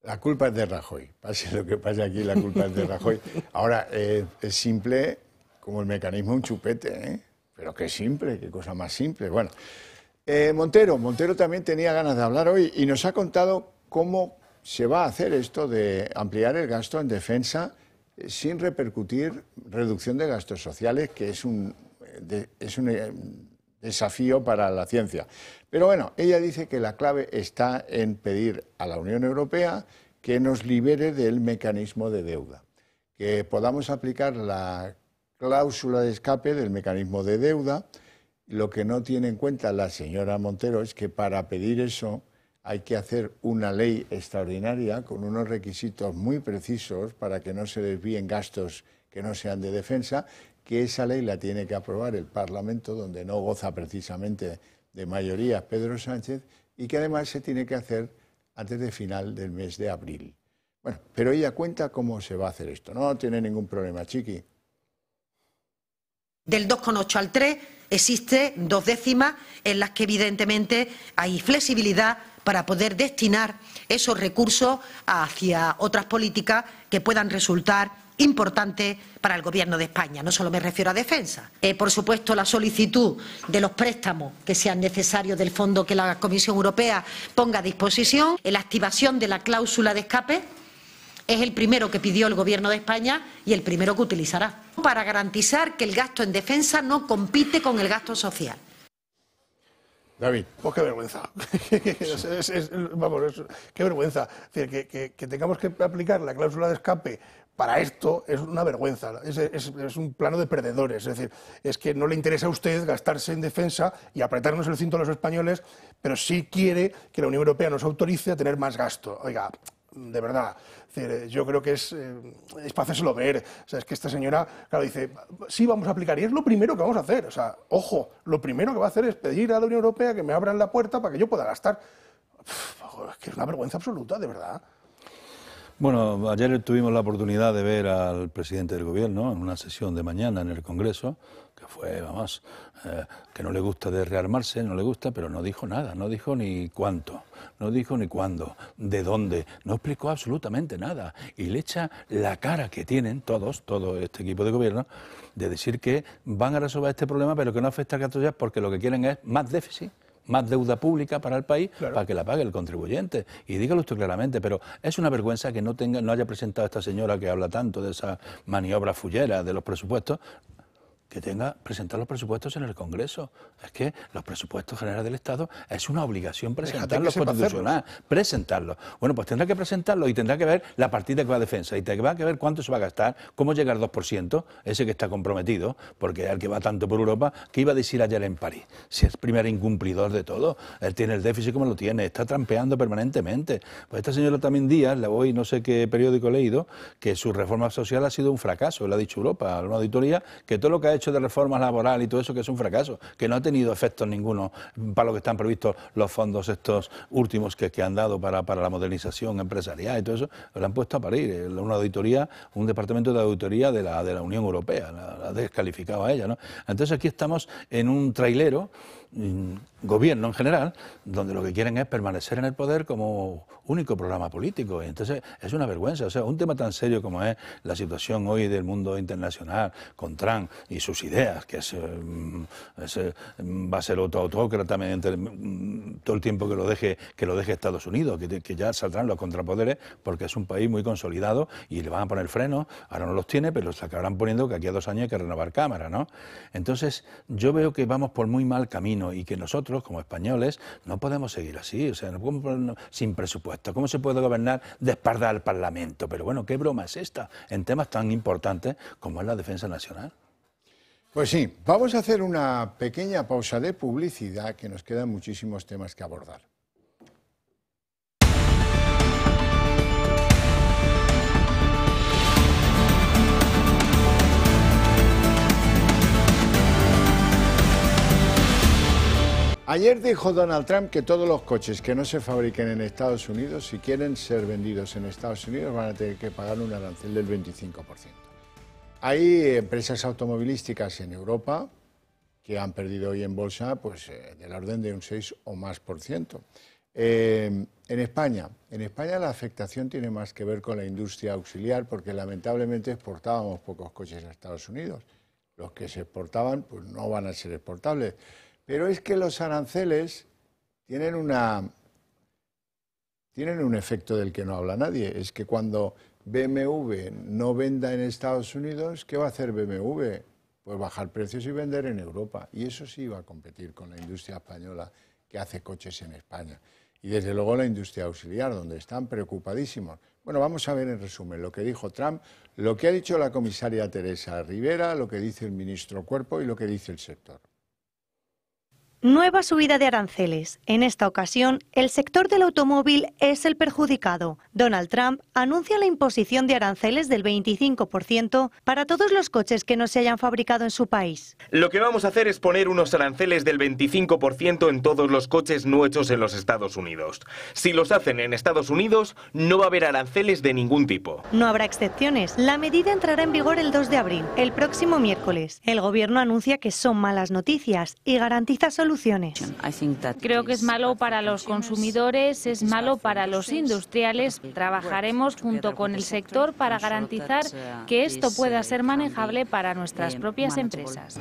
[SPEAKER 1] La culpa es de Rajoy. Pase lo que pase aquí, la culpa es de Rajoy. Ahora, es simple como el mecanismo un chupete, ¿eh? Pero qué simple, qué cosa más simple. Bueno, Montero también tenía ganas de hablar hoy y nos ha contado cómo se va a hacer esto de ampliar el gasto en defensa sin repercutir reducción de gastos sociales, que es un desafío para la ciencia. Pero bueno, ella dice que la clave está en pedir a la Unión Europea que nos libere del mecanismo de deuda, que podamos aplicar la cláusula de escape del mecanismo de deuda. Lo que no tiene en cuenta la señora Montero es que para pedir eso hay que hacer una ley extraordinaria con unos requisitos muy precisos para que no se desvíen gastos que no sean de defensa, que esa ley la tiene que aprobar el Parlamento, donde no goza precisamente de mayoría Pedro Sánchez, y que además se tiene que hacer antes de final del mes de abril. Bueno, pero ella cuenta cómo se va a hacer esto. No tiene ningún problema, Chiqui.
[SPEAKER 13] Del 2,8 al 3 existe 2 décimas en las que evidentemente hay flexibilidad para poder destinar esos recursos hacia otras políticas que puedan resultar importantes para el Gobierno de España. No solo me refiero a defensa. Por supuesto, la solicitud de los préstamos que sean necesarios del fondo que la Comisión Europea ponga a disposición, la activación de la cláusula de escape, es el primero que pidió el Gobierno de España y el primero que utilizará, para garantizar que el gasto en defensa no compite con el gasto social.
[SPEAKER 1] David.
[SPEAKER 9] Pues qué vergüenza. Qué vergüenza. Es decir, que tengamos que aplicar la cláusula de escape para esto es una vergüenza. Es un plano de perdedores. Es decir, es que no le interesa a usted gastarse en defensa y apretarnos el cinto a los españoles, pero sí quiere que la Unión Europea nos autorice a tener más gasto. Oiga, de verdad, es decir, yo creo que es para hacérselo ver. O sea, es que esta señora, claro, dice, sí, vamos a aplicar, y es lo primero que vamos a hacer. O sea, ojo, lo primero que va a hacer es pedir a la Unión Europea que me abran la puerta para que yo pueda gastar. Es que es una vergüenza absoluta, de verdad.
[SPEAKER 10] Bueno, ayer tuvimos la oportunidad de ver al presidente del Gobierno en una sesión de mañana en el Congreso, que fue, vamos, que no le gusta de rearmarse, no le gusta, pero no dijo nada, no dijo ni cuánto, no dijo ni cuándo, de dónde, no explicó absolutamente nada. Y le echa la cara que tienen todo este equipo de gobierno, de decir que van a resolver este problema, pero que no afecta a gastos ya, porque lo que quieren es más déficit, más deuda pública para el país, claro, para que la pague el contribuyente. Y dígalo usted claramente, pero es una vergüenza que no haya presentado esta señora que habla tanto de esa maniobra fullera de los presupuestos, que tenga presentar los presupuestos en el Congreso. Es que los presupuestos generales del Estado es una obligación presentarlos, constitucional, presentarlos. Bueno, pues tendrá que presentarlos y tendrá que ver la partida que va a defensa y tendrá que ver cuánto se va a gastar, cómo llega al 2%, ese que está comprometido, porque es el que va tanto por Europa, que iba a decir ayer en París. Si es el primer incumplidor de todo, él tiene el déficit como lo tiene, está trampeando permanentemente. Pues esta señora también Díaz, hoy no sé qué periódico he leído, que su reforma social ha sido un fracaso, le ha dicho Europa, a una auditoría, que todo lo que ha hecho de reformas laborales y todo eso, que es un fracaso, que no ha tenido efectos ninguno para lo que están previstos los fondos estos últimos que han dado para la modernización empresarial y todo eso, lo han puesto a parir. Una auditoría, un departamento de auditoría de la Unión Europea, la ha descalificado a ella, ¿no? Entonces aquí estamos en un trailero, gobierno en general, donde lo que quieren es permanecer en el poder como único programa político. Y entonces es una vergüenza. O sea, un tema tan serio como es la situación hoy del mundo internacional con Trump y sus ideas, que va a ser autócrata mediante todo el tiempo que lo deje Estados Unidos, que ya saldrán los contrapoderes, porque es un país muy consolidado y le van a poner frenos. Ahora no los tiene, pero los acabarán poniendo, que aquí a 2 años hay que renovar Cámara, ¿no? Entonces yo veo que vamos por muy mal camino y que nosotros, como españoles, no podemos seguir así. O sea, no podemos ponernos sin presupuesto. ¿Cómo se puede gobernar de espalda al Parlamento? Pero bueno, ¿qué broma es esta en temas tan importantes como es la defensa nacional?
[SPEAKER 1] Pues sí, vamos a hacer una pequeña pausa de publicidad, que nos quedan muchísimos temas que abordar. Ayer dijo Donald Trump que todos los coches que no se fabriquen en Estados Unidos, si quieren ser vendidos en Estados Unidos, van a tener que pagar un arancel del 25%. Hay empresas automovilísticas en Europa que han perdido hoy en bolsa pues, del orden de un 6 o más por ciento. En España la afectación tiene más que ver con la industria auxiliar, porque lamentablemente exportábamos pocos coches a Estados Unidos. Los que se exportaban pues, no van a ser exportables. Pero es que los aranceles tienen un efecto del que no habla nadie. Es que cuando BMW no venda en Estados Unidos, ¿qué va a hacer BMW? Pues bajar precios y vender en Europa. Y eso sí va a competir con la industria española que hace coches en España. Y desde luego la industria auxiliar, donde están preocupadísimos. Bueno, vamos a ver en resumen lo que dijo Trump, lo que ha dicho la comisaria Teresa Rivera, lo que dice el ministro Cuerpo y lo que dice el sector.
[SPEAKER 14] Nueva subida de aranceles. En esta ocasión, el sector del automóvil es el perjudicado. Donald Trump anuncia la imposición de aranceles del 25% para todos los coches que no se hayan fabricado en su país.
[SPEAKER 2] Lo que vamos a hacer es poner unos aranceles del 25% en todos los coches no hechos en los Estados Unidos. Si los hacen en Estados Unidos, no va a haber aranceles de ningún tipo.
[SPEAKER 14] No habrá excepciones. La medida entrará en vigor el 2 de abril, el próximo miércoles. El gobierno anuncia que son malas noticias y garantiza soluciones.
[SPEAKER 5] Creo que es malo para los consumidores, es malo para los industriales. Trabajaremos junto con el sector para garantizar que esto pueda ser manejable para nuestras propias empresas.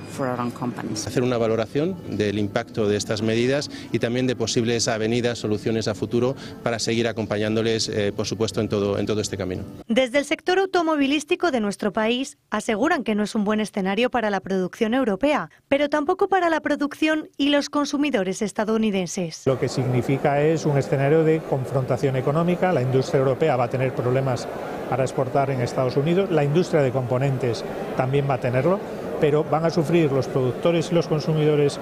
[SPEAKER 15] Hacer una valoración del impacto de estas medidas y también de posibles avenidas, soluciones a futuro para seguir acompañándoles, por supuesto, en todo este camino.
[SPEAKER 14] Desde el sector automovilístico de nuestro país aseguran que no es un buen escenario para la producción europea, pero tampoco para la producción y los consumidores estadounidenses.
[SPEAKER 16] Lo que significa es un escenario de confrontación económica. La industria europea va a tener problemas para exportar en Estados Unidos, la industria de componentes también va a tenerlo, pero van a sufrir los productores y los consumidores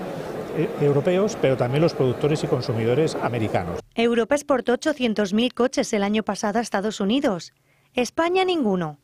[SPEAKER 16] europeos, pero también los productores y consumidores americanos.
[SPEAKER 14] Europa exportó 800.000 coches el año pasado a Estados Unidos. España ninguno.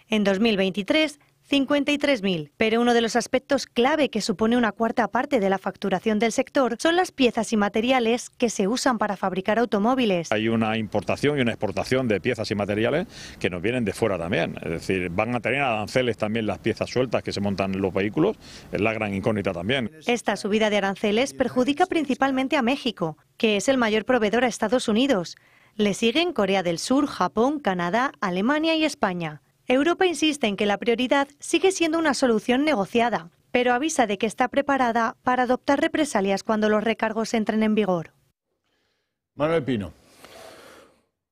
[SPEAKER 14] En 2023, 53.000, pero uno de los aspectos clave que supone una cuarta parte de la facturación del sector son las piezas y materiales que se usan para fabricar automóviles.
[SPEAKER 17] Hay una importación y una exportación de piezas y materiales que nos vienen de fuera también, es decir, van a tener aranceles también las piezas sueltas que se montan en los vehículos, es la gran incógnita también.
[SPEAKER 14] Esta subida de aranceles perjudica principalmente a México, que es el mayor proveedor a Estados Unidos. Le siguen Corea del Sur, Japón, Canadá, Alemania y España. Europa insiste en que la prioridad sigue siendo una solución negociada, pero avisa de que está preparada para adoptar represalias cuando los recargos entren en vigor.
[SPEAKER 1] Manuel Pino.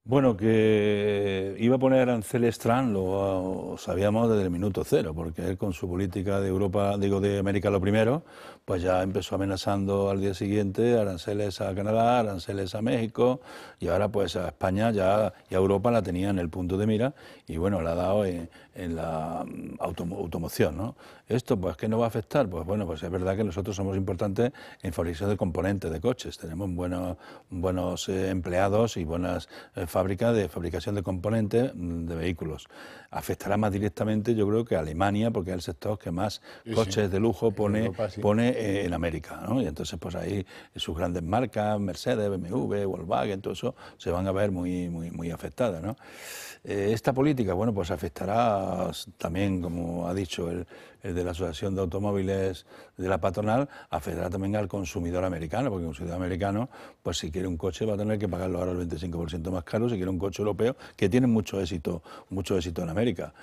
[SPEAKER 10] Bueno, que iba a poner aranceles Trump lo sabíamos desde el minuto cero, porque él con su política de Europa, de América lo primero, pues ya empezó amenazando al día siguiente aranceles a Canadá, aranceles a México, y ahora pues a España y a Europa la tenía en el punto de mira, y bueno, la ha dado en la automoción, ¿no? Esto, pues, ¿qué nos va a afectar? Pues bueno, pues es verdad que nosotros somos importantes en fabricación de componentes de coches, tenemos buenos empleados y buenas fábricas de fabricación de componentes de vehículos. Afectará más directamente, yo creo, que a Alemania, porque es el sector que más coches de lujo pone en América, ¿no? Y entonces, pues ahí sus grandes marcas, Mercedes, BMW, Volkswagen, todo eso, se van a ver muy afectadas, ¿no? Esta política, bueno, pues afectará también, como ha dicho el de la Asociación de Automóviles de la patronal, afectará también al consumidor americano, porque el consumidor americano, pues si quiere un coche va a tener que pagarlo ahora el 25% más caro, si quiere un coche europeo, que tiene mucho éxito en América.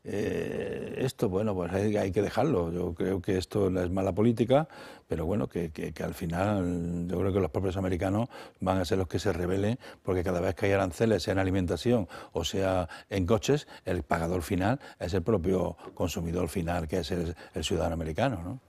[SPEAKER 10] Esto, bueno, pues hay que dejarlo. Yo creo que esto es mala política, pero bueno, que al final yo creo que los propios americanos van a ser los que se rebelen, porque cada vez que hay aranceles, sea en alimentación o sea en coches, el pagador final es el propio consumidor final, que es el ciudadano americano, ¿no?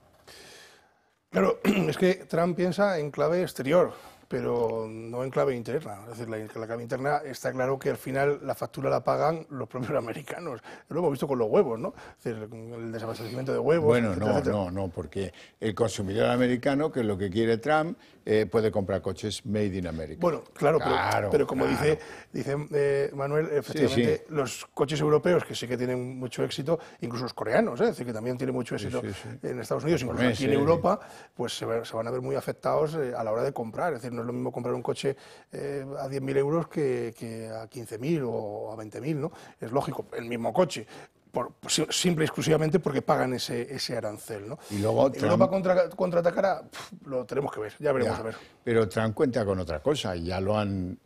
[SPEAKER 9] Claro, es que Trump piensa en clave exterior, pero no en clave interna. Es decir, la clave interna está claro que al final la factura la pagan los propios americanos. Lo hemos visto con los huevos, ¿no? Es decir, el desabastecimiento de huevos.
[SPEAKER 1] Bueno,
[SPEAKER 9] etcétera.
[SPEAKER 1] no, porque el consumidor americano, que es lo que quiere Trump, puede comprar coches made in America.
[SPEAKER 9] Bueno, claro, pero como dice Manuel, efectivamente, los coches europeos, que sí que tienen mucho éxito, incluso los coreanos, es decir, que también tienen mucho éxito en Estados Unidos, incluso aquí en Europa, pues se van a ver muy afectados a la hora de comprar. Es decir, no es lo mismo comprar un coche a 10.000 euros que a 15.000 o a 20.000, ¿no? Es lógico, el mismo coche. Simple y exclusivamente porque pagan ese arancel, ¿no?
[SPEAKER 1] Y luego
[SPEAKER 9] Europa contraatacará, lo tenemos que ver, ya veremos a ver.
[SPEAKER 1] Pero Trump cuenta con otra cosa, ya lo han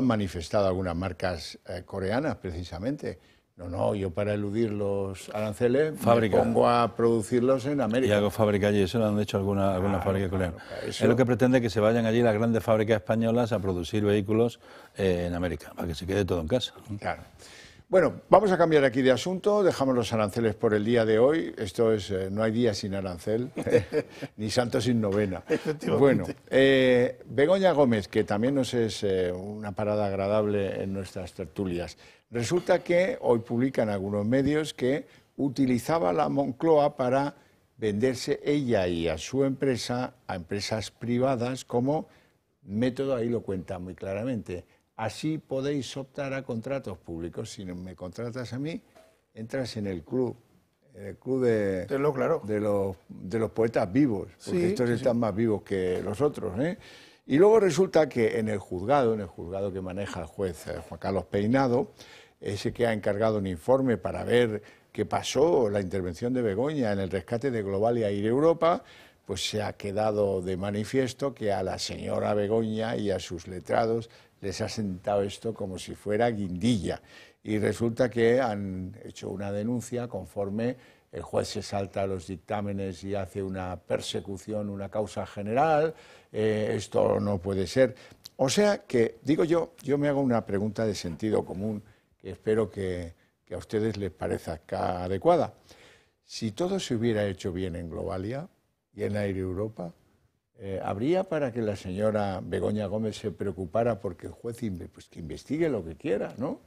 [SPEAKER 1] manifestado algunas marcas coreanas precisamente. No, yo para eludir los aranceles me pongo a producirlos en América.
[SPEAKER 10] Y hago fábrica allí, eso lo han hecho alguna fábrica coreana. Es lo que pretende, que se vayan allí las grandes fábricas españolas a producir vehículos en América, para que se quede todo en casa.
[SPEAKER 1] Claro. Bueno, vamos a cambiar aquí de asunto, dejamos los aranceles por el día de hoy. Esto es, no hay día sin arancel, ni santo sin novena. Bueno, Begoña Gómez, que también nos es una parada agradable en nuestras tertulias. Resulta que hoy publican algunos medios que utilizaba la Moncloa para venderse ella y a su empresa a empresas privadas como método, ahí lo cuenta muy claramente. Así podéis optar a contratos públicos. Si no me contratas a mí, entras en el club de los poetas vivos, porque estos están más vivos que los otros, ¿eh? Y luego resulta que en el juzgado que maneja el juez Juan Carlos Peinado, ese que ha encargado un informe para ver qué pasó, la intervención de Begoña en el rescate de Globalia Air Europa, pues se ha quedado de manifiesto que a la señora Begoña y a sus letrados les ha sentado esto como si fuera guindilla. Y resulta que han hecho una denuncia conforme el juez se salta los dictámenes y hace una persecución, una causa general. Esto no puede ser. O sea que, digo yo me hago una pregunta de sentido común que espero que a ustedes les parezca adecuada. Si todo se hubiera hecho bien en Globalia y en Air Europa, ¿habría para que la señora Begoña Gómez se preocupara porque el juez que investigue lo que quiera, no?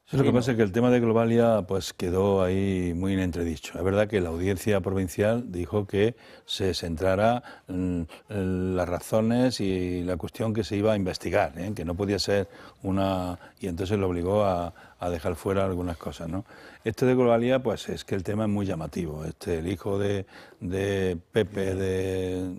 [SPEAKER 10] Sí, lo que pasa es que el tema de Globalia pues quedó ahí muy en entredicho. Es verdad que la audiencia provincial dijo que se centrara en las razones y la cuestión que se iba a investigar, que no podía ser una... y entonces lo obligó a dejar fuera algunas cosas, ¿no? Esto de Globalia, pues es que el tema es muy llamativo. El hijo de Pepe de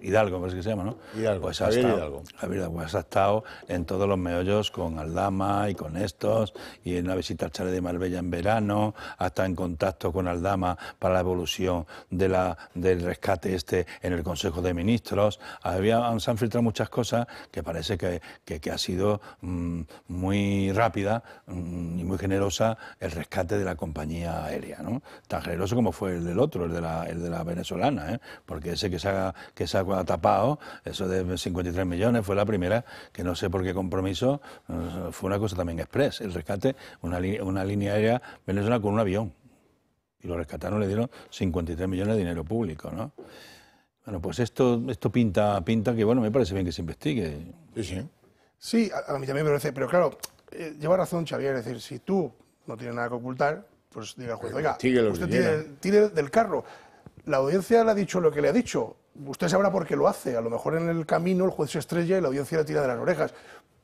[SPEAKER 10] Hidalgo, parece que se llama, ¿no?
[SPEAKER 1] Hidalgo,
[SPEAKER 10] pues
[SPEAKER 1] Javier Hidalgo.
[SPEAKER 10] Pues ha estado en todos los meollos con Aldama y con estos, y en una visita al chalet de Marbella en verano, ha estado en contacto con Aldama para la evolución del rescate en el Consejo de Ministros. Se han filtrado muchas cosas que parece que ha sido muy rápida y muy generosa el rescate de la compañía aérea, ¿no? Tan generoso como fue el del otro, el de la venezolana, porque ese que se ha tapado, eso de 53 millones, fue la primera, que no sé por qué compromiso, fue una cosa también express, el rescate, una línea aérea venezolana con un avión, y lo rescataron, le dieron 53 millones de dinero público, ¿no? Bueno, pues esto pinta que, bueno, me parece bien que se investigue.
[SPEAKER 9] Sí, a mí también me parece, pero claro, lleva razón Xavier, es decir, si tú no tienes nada que ocultar, pues diga al juez, oiga, usted tire del carro. La audiencia le ha dicho lo que le ha dicho. Usted sabrá por qué lo hace. A lo mejor en el camino el juez se estrella y la audiencia le tira de las orejas.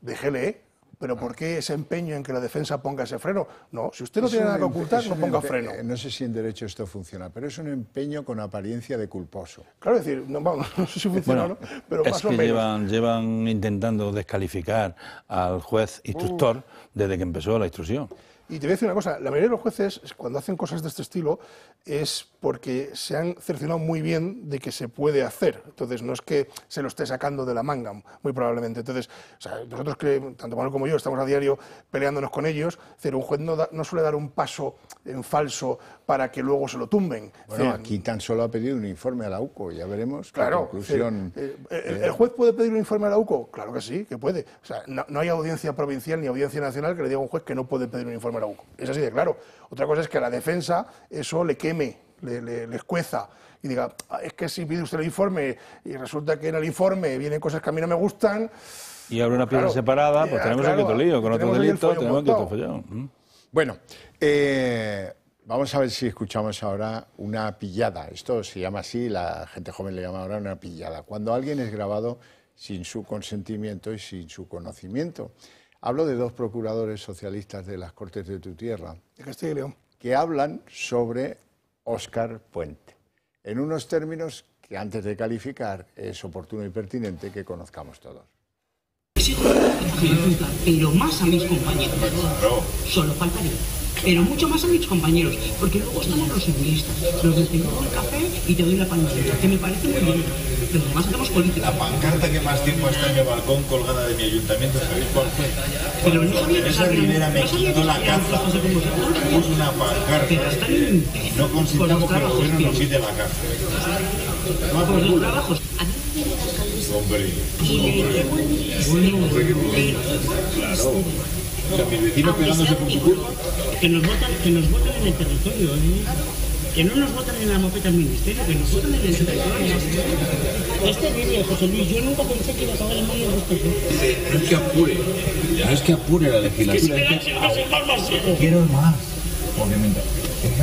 [SPEAKER 9] déjele, pero ¿por qué ese empeño en que la defensa ponga ese freno? No, si usted no tiene nada que ocultar, no ponga freno.
[SPEAKER 1] No sé si en derecho esto funciona, pero es un empeño con apariencia de culposo.
[SPEAKER 9] Claro, es decir, no sé si funciona, ¿no? Pero más o menos.
[SPEAKER 10] Llevan intentando descalificar al juez instructor desde que empezó la instrucción.
[SPEAKER 9] Y te voy a decir una cosa, la mayoría de los jueces, cuando hacen cosas de este estilo, es porque se han cerciorado muy bien de que se puede hacer. Entonces, no es que se lo esté sacando de la manga, muy probablemente. Entonces, o sea, nosotros, tanto Manuel como yo, estamos a diario peleándonos con ellos. Es decir, un juez no suele dar un paso en falso para que luego se lo tumben.
[SPEAKER 1] Bueno, aquí tan solo ha pedido un informe a la UCO, ya veremos.
[SPEAKER 9] Claro,
[SPEAKER 1] conclusión.
[SPEAKER 9] ¿El juez puede pedir un informe a la UCO? Claro que sí, que puede. O sea, no hay audiencia provincial ni audiencia nacional que le diga a un juez que no puede pedir un informe a la UCO. Es así de claro. Otra cosa es que a la defensa eso le queme, le escueza y diga, es que si pide usted el informe y resulta que en el informe vienen cosas que a mí no me gustan...
[SPEAKER 10] Y abre una pieza separada, pues tenemos aquí otro lío, con otro delito, tenemos aquí otro follón.
[SPEAKER 1] Bueno, vamos a ver si escuchamos ahora una pillada. Esto se llama así, la gente joven le llama ahora una pillada. Cuando alguien es grabado sin su consentimiento y sin su conocimiento. Hablo de dos procuradores socialistas de las Cortes de tu tierra,
[SPEAKER 9] de Castilla y León,
[SPEAKER 1] que hablan sobre Óscar Puente, en unos términos que antes de calificar es oportuno y pertinente que conozcamos todos.
[SPEAKER 18] Pero más a mis compañeros, solo faltaría. Pero mucho más a mis compañeros, porque luego estamos los seguristas, los del te doy el café y te doy la pancarta, que me parece muy bien, pero además hacemos política.
[SPEAKER 19] La pancarta que más tiempo está en el balcón colgada de mi ayuntamiento, ¿sabéis cuál fue?
[SPEAKER 18] Pero no sabía que
[SPEAKER 19] esa Rivera me quitó la caza, puso una pancarta, no consintamos que el gobierno nos quite la caza.
[SPEAKER 18] Por los trabajos.
[SPEAKER 19] Hombre, claro. O sea, mi vecino pegándose por su culpa.
[SPEAKER 18] Que nos votan en el territorio, que no nos votan en la mopeta del ministerio, que nos votan en el territorio. Es terrible, José Luis, yo nunca pensé que iba a acabar en mayo de este.
[SPEAKER 19] No es que apure la legislatura. Quiero más. Obviamente.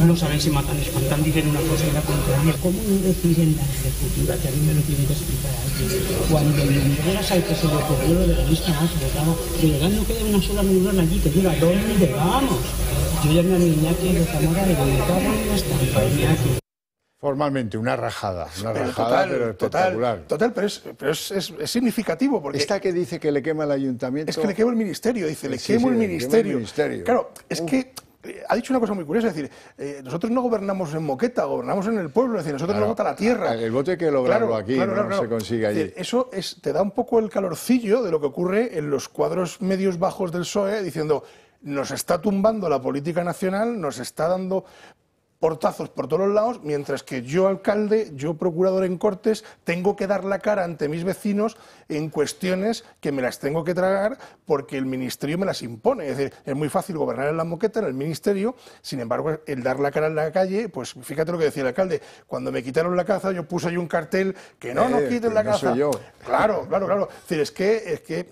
[SPEAKER 18] No saben si matan, espantan, dicen una cosa y la contraria. ¿Cómo no decir en la ejecutiva, que a mí me lo tiene que explicar alguien, cuando en entregas al que se le ocurrió lo de la lista más votada, de legal no queda una sola neurona allí que diga ¿dónde vamos? Yo llamé a mi Iñaki de Zamora de Guadalajara y ya está, Iñaki.
[SPEAKER 1] Formalmente, una rajada, pero espectacular.
[SPEAKER 9] Total, pero es significativo. Porque
[SPEAKER 1] esta que dice que le quema el ayuntamiento...
[SPEAKER 9] Es que le quemo el ministerio, dice, le quemo el ministerio. Claro, es que... Ha dicho una cosa muy curiosa, es decir, nosotros no gobernamos en moqueta, gobernamos en el pueblo, es decir, nosotros no vota la tierra.
[SPEAKER 1] El voto hay que lograrlo aquí, no se consigue allí.
[SPEAKER 9] Eso te da un poco el calorcillo de lo que ocurre en los cuadros medios bajos del PSOE, diciendo, nos está tumbando la política nacional, nos está dando portazos por todos los lados, mientras que yo, alcalde, yo, procurador en Cortes, tengo que dar la cara ante mis vecinos en cuestiones que me las tengo que tragar porque el ministerio me las impone. Es decir, es muy fácil gobernar en la moqueta, en el ministerio, sin embargo, el dar la cara en la calle, pues fíjate lo que decía el alcalde, cuando me quitaron la caza, yo puse ahí un cartel que no quiten la caza.
[SPEAKER 1] Soy yo.
[SPEAKER 9] Claro. Es decir, es que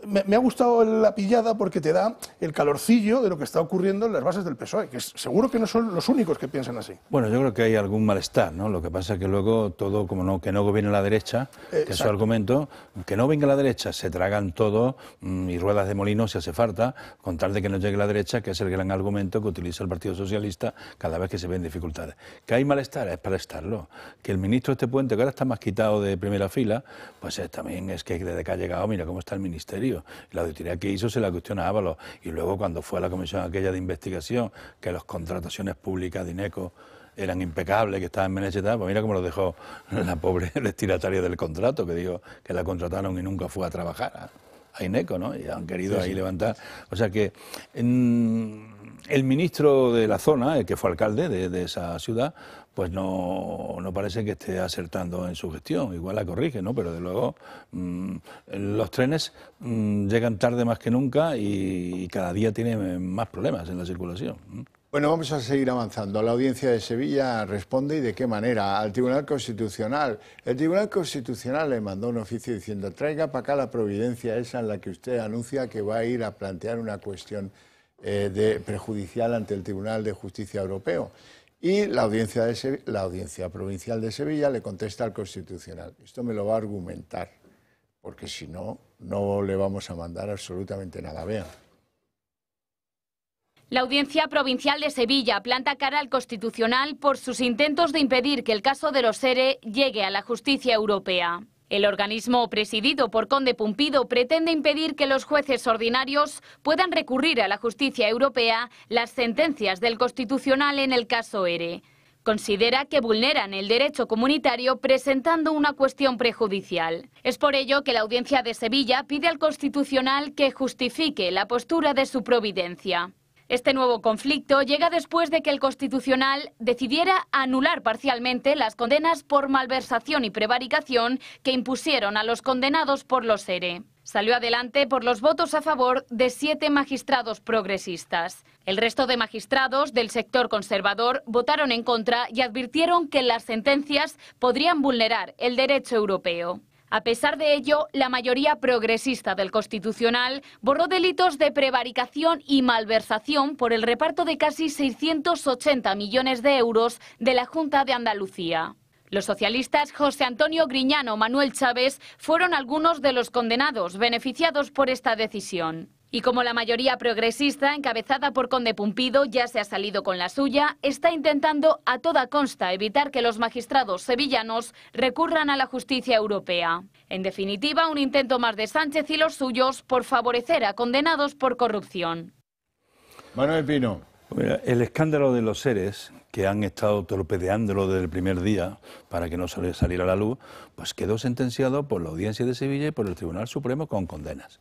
[SPEAKER 9] me ha gustado la pillada porque te da el calorcillo de lo que está ocurriendo en las bases del PSOE, que seguro que no son los únicos que piensan así.
[SPEAKER 10] Bueno, yo creo que hay algún malestar, ¿no? Lo que pasa es que luego todo, que no gobierne la derecha, que es su argumento, que no venga la derecha, se tragan todo y ruedas de molino si hace falta, con tal de que no llegue la derecha, que es el gran argumento que utiliza el Partido Socialista cada vez que se ven dificultades. Que hay malestar, es para estarlo. Que el ministro este Puente, que ahora está más quitado de primera fila, pues también es que desde que ha llegado, mira cómo está el ministerio. La auditoría que hizo se la cuestiona a Ábalos. Y luego cuando fue a la comisión aquella de investigación, que las contrataciones públicas de INECO eran impecables, que estaban bien hechas, pues mira cómo lo dejó la pobre destinataria del contrato, que dijo que la contrataron y nunca fue a trabajar a INECO, ¿no? Y han querido ahí levantar. O sea que el ministro de la zona, el que fue alcalde de esa ciudad, pues no parece que esté acertando en su gestión. Igual la corrige, ¿no? Pero de luego los trenes llegan tarde más que nunca y cada día tienen más problemas en la circulación.
[SPEAKER 1] Bueno, vamos a seguir avanzando. La Audiencia de Sevilla responde, y de qué manera, al Tribunal Constitucional. El Tribunal Constitucional le mandó un oficio diciendo, traiga para acá la providencia esa en la que usted anuncia que va a ir a plantear una cuestión prejudicial ante el Tribunal de Justicia Europeo. Y la Audiencia Provincial de Sevilla le contesta al Constitucional. Esto me lo va a argumentar, porque si no, no le vamos a mandar absolutamente nada. Vean.
[SPEAKER 5] La Audiencia Provincial de Sevilla planta cara al Constitucional por sus intentos de impedir que el caso de los ERE llegue a la justicia europea. El organismo presidido por Conde Pumpido pretende impedir que los jueces ordinarios puedan recurrir a la justicia europea las sentencias del Constitucional en el caso ERE. Considera que vulneran el derecho comunitario presentando una cuestión prejudicial. Es por ello que la Audiencia de Sevilla pide al Constitucional que justifique la postura de su providencia. Este nuevo conflicto llega después de que el Constitucional decidiera anular parcialmente las condenas por malversación y prevaricación que impusieron a los condenados por los ERE. Salió adelante por los votos a favor de 7 magistrados progresistas. El resto de magistrados del sector conservador votaron en contra y advirtieron que las sentencias podrían vulnerar el derecho europeo. A pesar de ello, la mayoría progresista del Constitucional borró delitos de prevaricación y malversación por el reparto de casi 680 millones de euros de la Junta de Andalucía. Los socialistas José Antonio Griñán o Manuel Chávez fueron algunos de los condenados beneficiados por esta decisión. Y como la mayoría progresista, encabezada por Conde Pumpido, ya se ha salido con la suya, está intentando a toda costa evitar que los magistrados sevillanos recurran a la justicia europea. En definitiva, un intento más de Sánchez y los suyos por favorecer a condenados por corrupción.
[SPEAKER 1] Manuel Pino.
[SPEAKER 10] Mira, el escándalo de los ERES, que han estado torpedeándolo desde el primer día para que no saliera a la luz, pues quedó sentenciado por la Audiencia de Sevilla y por el Tribunal Supremo con condenas.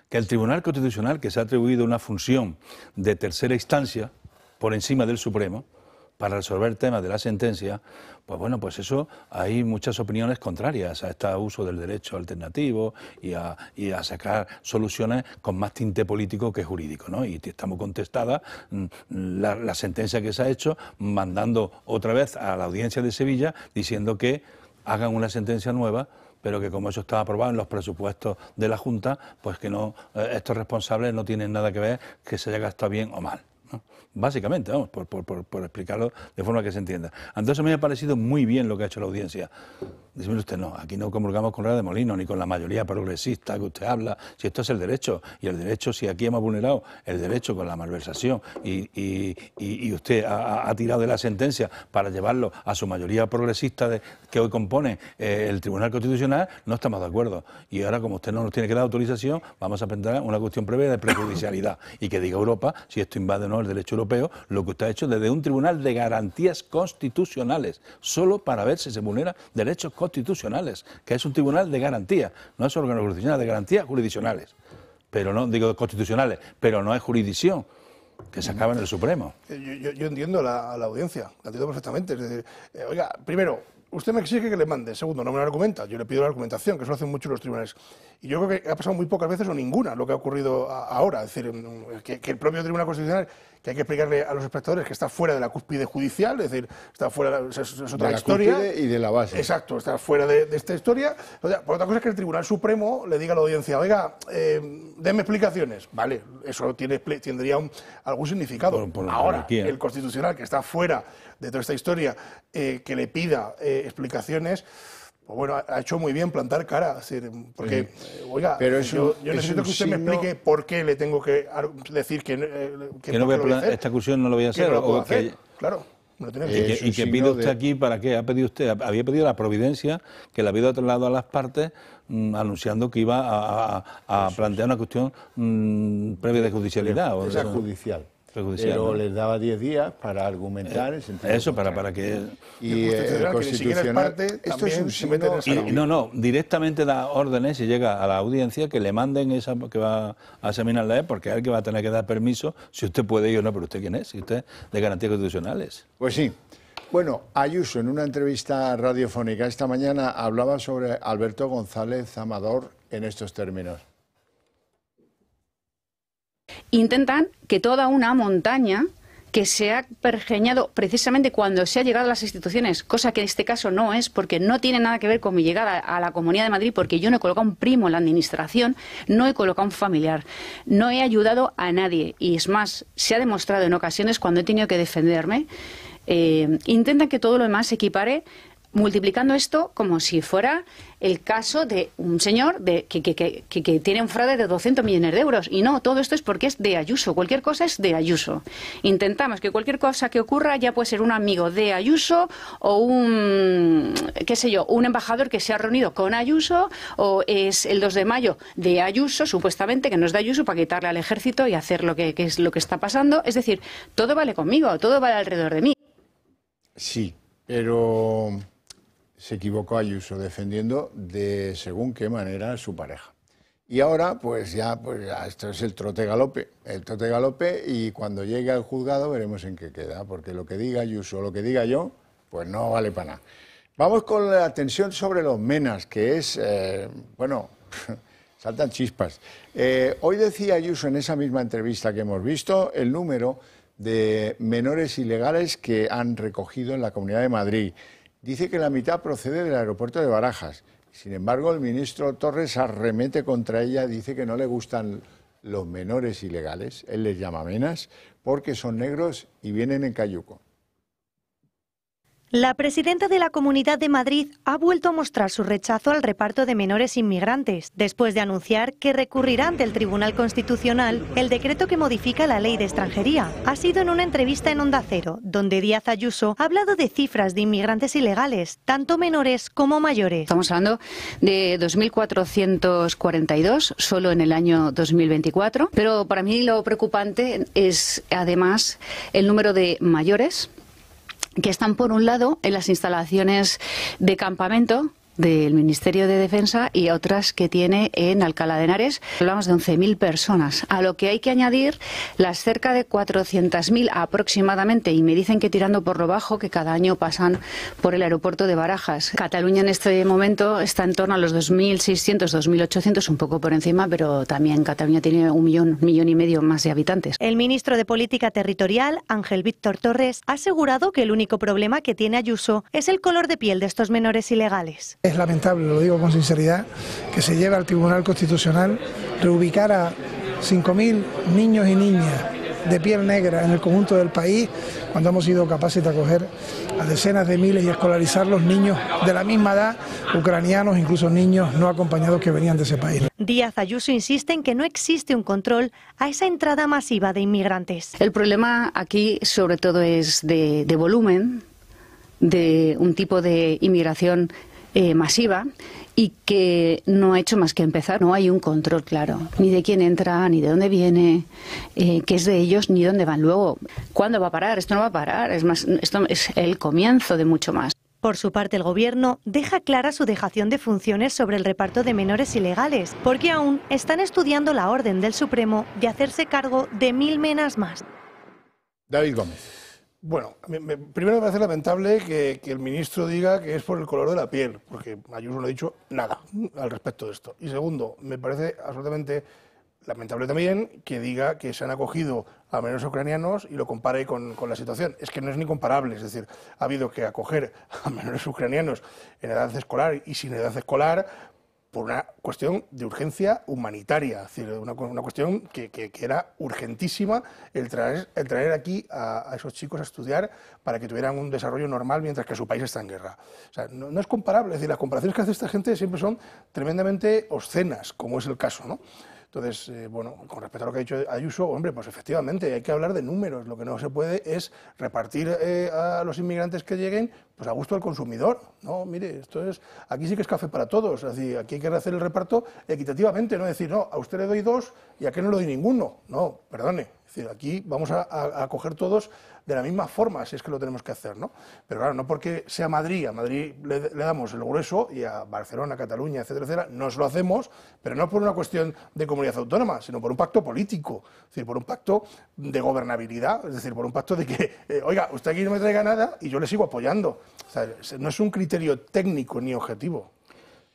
[SPEAKER 10] Que el Tribunal Constitucional, que se ha atribuido una función de tercera instancia por encima del Supremo para resolver temas de la sentencia, pues bueno, pues eso hay muchas opiniones contrarias a este uso del derecho alternativo y a sacar soluciones con más tinte político que jurídico, ¿no? Y está muy contestada la sentencia que se ha hecho, mandando otra vez a la Audiencia de Sevilla diciendo que hagan una sentencia nueva, pero que como eso estaba aprobado en los presupuestos de la Junta, pues que no, estos responsables no tienen nada que ver que se haya gastado bien o mal, ¿no? Básicamente, vamos, por explicarlo de forma que se entienda. Entonces a mí me ha parecido muy bien lo que ha hecho la Audiencia. Dice usted, no, aquí no comulgamos con Rueda de Molino, ni con la mayoría progresista que usted habla, si esto es el derecho, y el derecho, si aquí hemos vulnerado el derecho con la malversación, y usted ha tirado de la sentencia para llevarlo a su mayoría progresista que hoy compone el Tribunal Constitucional, no estamos de acuerdo. Y ahora, como usted no nos tiene que dar autorización, vamos a plantear una cuestión previa de prejudicialidad, y que diga Europa si esto invade o no el derecho europeo, lo que usted ha hecho desde un Tribunal de Garantías Constitucionales, solo para ver si se vulnera derechos constitucionales, que es un tribunal de garantía, no es órgano jurisdiccional, de garantías jurisdiccionales, pero no, digo constitucionales, pero no es jurisdicción, que se acaba en el Supremo.
[SPEAKER 9] Yo entiendo a la audiencia, la entiendo perfectamente. Es decir, oiga, primero, usted me exige que le mande. Segundo, no me lo argumenta. Yo le pido la argumentación, que eso lo hacen mucho los tribunales. Y yo creo que ha pasado muy pocas veces o ninguna lo que ha ocurrido ahora. Es decir, que el propio Tribunal Constitucional, que hay que explicarle a los espectadores que está fuera de la cúspide judicial, es decir, está fuera, es otra historia.
[SPEAKER 1] De la cúspide y de la base.
[SPEAKER 9] Exacto, está fuera de esta historia. O sea, por otra cosa es que el Tribunal Supremo le diga a la audiencia, oiga, denme explicaciones. Vale, eso tendría algún significado. Ahora, el Constitucional, que está fuera de toda esta historia, que le pida explicaciones, pues bueno, ha hecho muy bien plantar cara, es decir, porque, oiga, pero yo necesito que usted me explique por qué le tengo que decir que
[SPEAKER 10] no voy a esta acusión no lo voy a hacer.
[SPEAKER 9] Claro.
[SPEAKER 10] ¿Y que pide usted aquí para qué? Había pedido la providencia, que le había trasladado a las partes anunciando que iba a plantear una cuestión previa de judicialidad.
[SPEAKER 1] Esa judicial. Pero ¿no? Les daba 10 días para argumentar.
[SPEAKER 10] Eso, para que...
[SPEAKER 1] Y el Constitucional...
[SPEAKER 9] Esto es un signo...
[SPEAKER 10] No, directamente da órdenes y llega a la audiencia que le manden esa que va a examinarla, porque es el que va a tener que dar permiso, si usted puede ir o no, pero ¿usted quién es? Si usted es de Garantías Constitucionales.
[SPEAKER 1] Pues sí. Bueno, Ayuso, en una entrevista radiofónica esta mañana, hablaba sobre Alberto González Amador en estos términos.
[SPEAKER 20] Intentan que toda una montaña que se ha pergeñado precisamente cuando se ha llegado a las instituciones, cosa que en este caso no es, porque no tiene nada que ver con mi llegada a la Comunidad de Madrid, porque yo no he colocado un primo en la administración, no he colocado un familiar, no he ayudado a nadie, y es más, se ha demostrado en ocasiones cuando he tenido que defenderme, intentan que todo lo demás se equipare multiplicando esto como si fuera el caso de un señor que tiene un fraude de 200 millones de euros. Y no, todo esto es porque es de Ayuso. Cualquier cosa es de Ayuso. Intentamos que cualquier cosa que ocurra ya puede ser un amigo de Ayuso o un, qué sé yo, un embajador que se ha reunido con Ayuso, o es el 2 de mayo de Ayuso, supuestamente, que no es de Ayuso, para quitarle al ejército y hacer lo que es lo que está pasando. Es decir, todo vale conmigo, todo vale alrededor de mí.
[SPEAKER 1] Sí, pero se equivocó Ayuso defendiendo de según qué manera su pareja. Y ahora, pues ya esto es el trote galope, y cuando llegue al juzgado veremos en qué queda, porque lo que diga Ayuso o lo que diga yo, pues no vale para nada. Vamos con la tensión sobre los menas, que es, bueno, saltan chispas. Hoy decía Ayuso en esa misma entrevista que hemos visto el número de menores ilegales que han recogido en la Comunidad de Madrid. Dice que la mitad procede del aeropuerto de Barajas. Sin embargo, el ministro Torres arremete contra ella, dice que no le gustan los menores ilegales, él les llama menas, porque son negros y vienen en cayuco.
[SPEAKER 14] La presidenta de la Comunidad de Madrid ha vuelto a mostrar su rechazo al reparto de menores inmigrantes, después de anunciar que recurrirá ante el Tribunal Constitucional el decreto que modifica la ley de extranjería. Ha sido en una entrevista en Onda Cero, donde Díaz Ayuso ha hablado de cifras de inmigrantes ilegales, tanto menores como mayores.
[SPEAKER 20] Estamos hablando de 2.442 solo en el año 2024, pero para mí lo preocupante es además el número de mayores que están, por un lado, en las instalaciones de campamento del Ministerio de Defensa y otras que tiene en Alcalá de Henares. Hablamos de 11.000 personas, a lo que hay que añadir las cerca de 400.000 aproximadamente, y me dicen que tirando por lo bajo, que cada año pasan por el aeropuerto de Barajas. Cataluña en este momento está en torno a los 2.600, 2.800, un poco por encima, pero también Cataluña tiene un millón y medio más de habitantes.
[SPEAKER 14] El ministro de Política Territorial, Ángel Víctor Torres, ha asegurado que el único problema que tiene Ayuso es el color de piel de estos menores ilegales.
[SPEAKER 9] Es lamentable, lo digo con sinceridad, que se lleve al Tribunal Constitucional reubicar a 5.000 niños y niñas de piel negra en el conjunto del país, cuando hemos sido capaces de acoger a decenas de miles y escolarizar los niños de la misma edad, ucranianos, incluso niños no acompañados que venían de ese país.
[SPEAKER 14] Díaz Ayuso insiste en que no existe un control a esa entrada masiva de inmigrantes.
[SPEAKER 20] El problema aquí sobre todo es de volumen, de un tipo de inmigración masiva, y que no ha hecho más que empezar. No hay un control claro, ni de quién entra, ni de dónde viene, qué es de ellos, ni dónde van luego. ¿Cuándo va a parar? Esto no va a parar. Es más, esto es el comienzo de mucho más.
[SPEAKER 14] Por su parte, el Gobierno deja clara su dejación de funciones sobre el reparto de menores ilegales, porque aún están estudiando la orden del Supremo de hacerse cargo de 1.000 menas más.
[SPEAKER 1] David Gómez.
[SPEAKER 9] Bueno, primero me parece lamentable que el ministro diga que es por el color de la piel, porque Ayuso no ha dicho nada al respecto de esto. Y segundo, me parece absolutamente lamentable también que diga que se han acogido a menores ucranianos y lo compare con la situación. Es que no es ni comparable, es decir, ha habido que acoger a menores ucranianos en edad escolar y sin edad escolar por una cuestión de urgencia humanitaria, es decir, una cuestión que era urgentísima el traer aquí a esos chicos a estudiar para que tuvieran un desarrollo normal mientras que su país está en guerra. O sea, no es comparable, es decir, las comparaciones que hace esta gente siempre son tremendamente obscenas, como es el caso, ¿no? Entonces, bueno, con respecto a lo que ha dicho Ayuso, hombre, pues efectivamente hay que hablar de números. Lo que no se puede es repartir a los inmigrantes que lleguen pues a gusto del consumidor. No, mire, aquí sí que es café para todos. Es decir, aquí hay que hacer el reparto equitativamente, no decir, no, a usted le doy 2 y a qué no le doy ninguno. No, perdone. Es decir, aquí vamos a coger todos de la misma forma, si es que lo tenemos que hacer, ¿no? Pero claro, no porque sea Madrid, a Madrid le damos el grueso y a Barcelona, Cataluña, etcétera, etcétera, nos lo hacemos, pero no por una cuestión de comunidad autónoma, sino por un pacto político, es decir, por un pacto de gobernabilidad, es decir, por un pacto de que, oiga, usted aquí no me traiga nada y yo le sigo apoyando. O sea, no es un criterio técnico ni objetivo.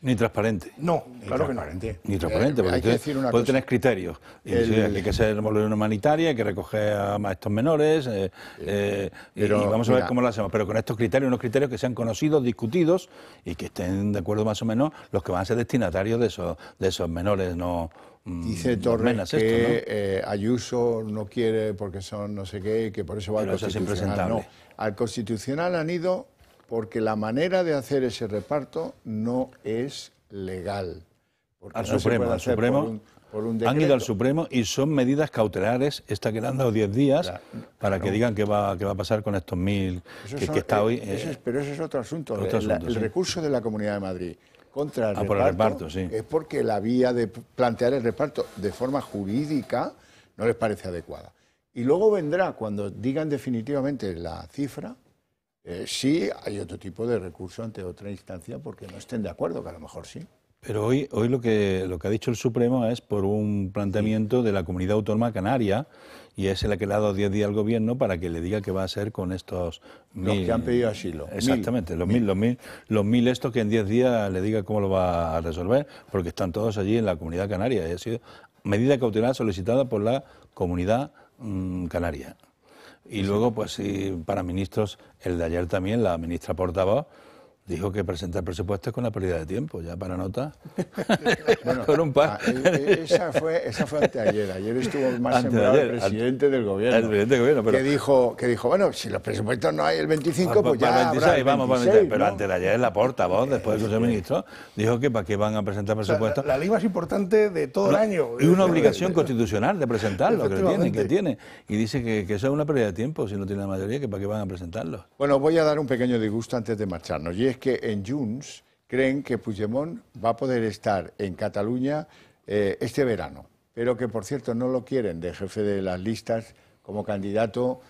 [SPEAKER 10] Ni transparente.
[SPEAKER 9] No, claro que no.
[SPEAKER 10] Ni transparente, porque puede tener criterios. Y aquí hay que ser humanitaria, hay que recoger a estos menores, y vamos a ver cómo lo hacemos. Pero con estos criterios, unos criterios que sean conocidos, discutidos, y que estén de acuerdo más o menos los que van a ser destinatarios de esos menores, no...
[SPEAKER 1] Dice Torres que Ayuso no quiere porque son no sé qué, y que por eso va al Constitucional. No, al Constitucional han ido porque la manera de hacer ese reparto no es legal.
[SPEAKER 10] Al Supremo, han ido al Supremo y son medidas cautelares, esta que le han dado 10 días, para que digan qué va a pasar con estos 1000 que está hoy.
[SPEAKER 1] Pero ese es otro asunto. El recurso de la Comunidad de Madrid contra el reparto es porque la vía de plantear el reparto de forma jurídica no les parece adecuada. Y luego vendrá, cuando digan definitivamente la cifra, sí hay otro tipo de recurso ante otra instancia porque no estén de acuerdo, que a lo mejor sí.
[SPEAKER 10] Pero hoy lo que ha dicho el Supremo es por un planteamiento de la Comunidad Autónoma Canaria, y es la que le ha dado 10 días al Gobierno para que le diga qué va a hacer con estos 1000...
[SPEAKER 1] Los que han pedido asilo.
[SPEAKER 10] Exactamente, los 1000 estos que en 10 días le diga cómo lo va a resolver, porque están todos allí en la Comunidad Canaria. Y ha sido medida cautelar solicitada por la Comunidad Canaria. Y luego, pues para ministros, el de ayer también, la ministra portavoz dijo que presentar presupuestos con la pérdida de tiempo, ya para nota.
[SPEAKER 1] Bueno,
[SPEAKER 10] con un par.
[SPEAKER 1] Esa fue anteayer. Ayer estuvo más sembrado el presidente del Gobierno.
[SPEAKER 10] El presidente del Gobierno, pero...
[SPEAKER 1] que dijo, bueno, si los presupuestos no hay el 25, pues ya
[SPEAKER 10] 26,
[SPEAKER 1] habrá el 26,
[SPEAKER 10] vamos,
[SPEAKER 1] ¿no?
[SPEAKER 10] Pero antes de ayer la portavoz, después del Consejo de Ministros, dijo que para qué van a presentar presupuestos.
[SPEAKER 9] La ley más importante de todo el año.
[SPEAKER 10] Y una obligación constitucional de presentarlo, que tiene. Y dice que eso es una pérdida de tiempo, si no tiene la mayoría, que para qué van a presentarlo.
[SPEAKER 1] Bueno, voy a dar un pequeño disgusto antes de marcharnos, y es que en Junts creen que Puigdemont va a poder estar en Cataluña este verano, pero que, por cierto, no lo quieren de jefe de las listas como candidato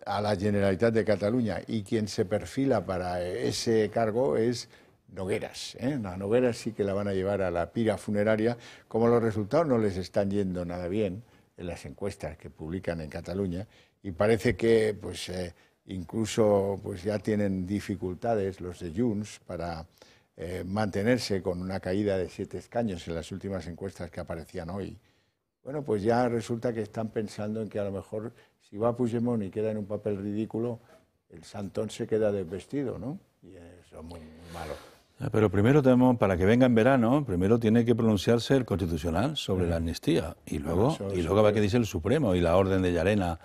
[SPEAKER 1] a la Generalitat de Cataluña, y quien se perfila para ese cargo es Nogueras. A Nogueras sí que la van a llevar a la pira funeraria, como los resultados no les están yendo nada bien en las encuestas que publican en Cataluña, y parece que incluso pues ya tienen dificultades los de Junts para mantenerse con una caída de 7 escaños en las últimas encuestas que aparecían hoy. Bueno, pues ya resulta que están pensando en que a lo mejor si va Puigdemont y queda en un papel ridículo, el santón se queda desvestido, ¿no? Y eso es muy malo.
[SPEAKER 10] Pero primero tenemos, para que venga en verano, primero tiene que pronunciarse el Constitucional sobre la amnistía, y luego va a que dice el Supremo y la orden de Llarena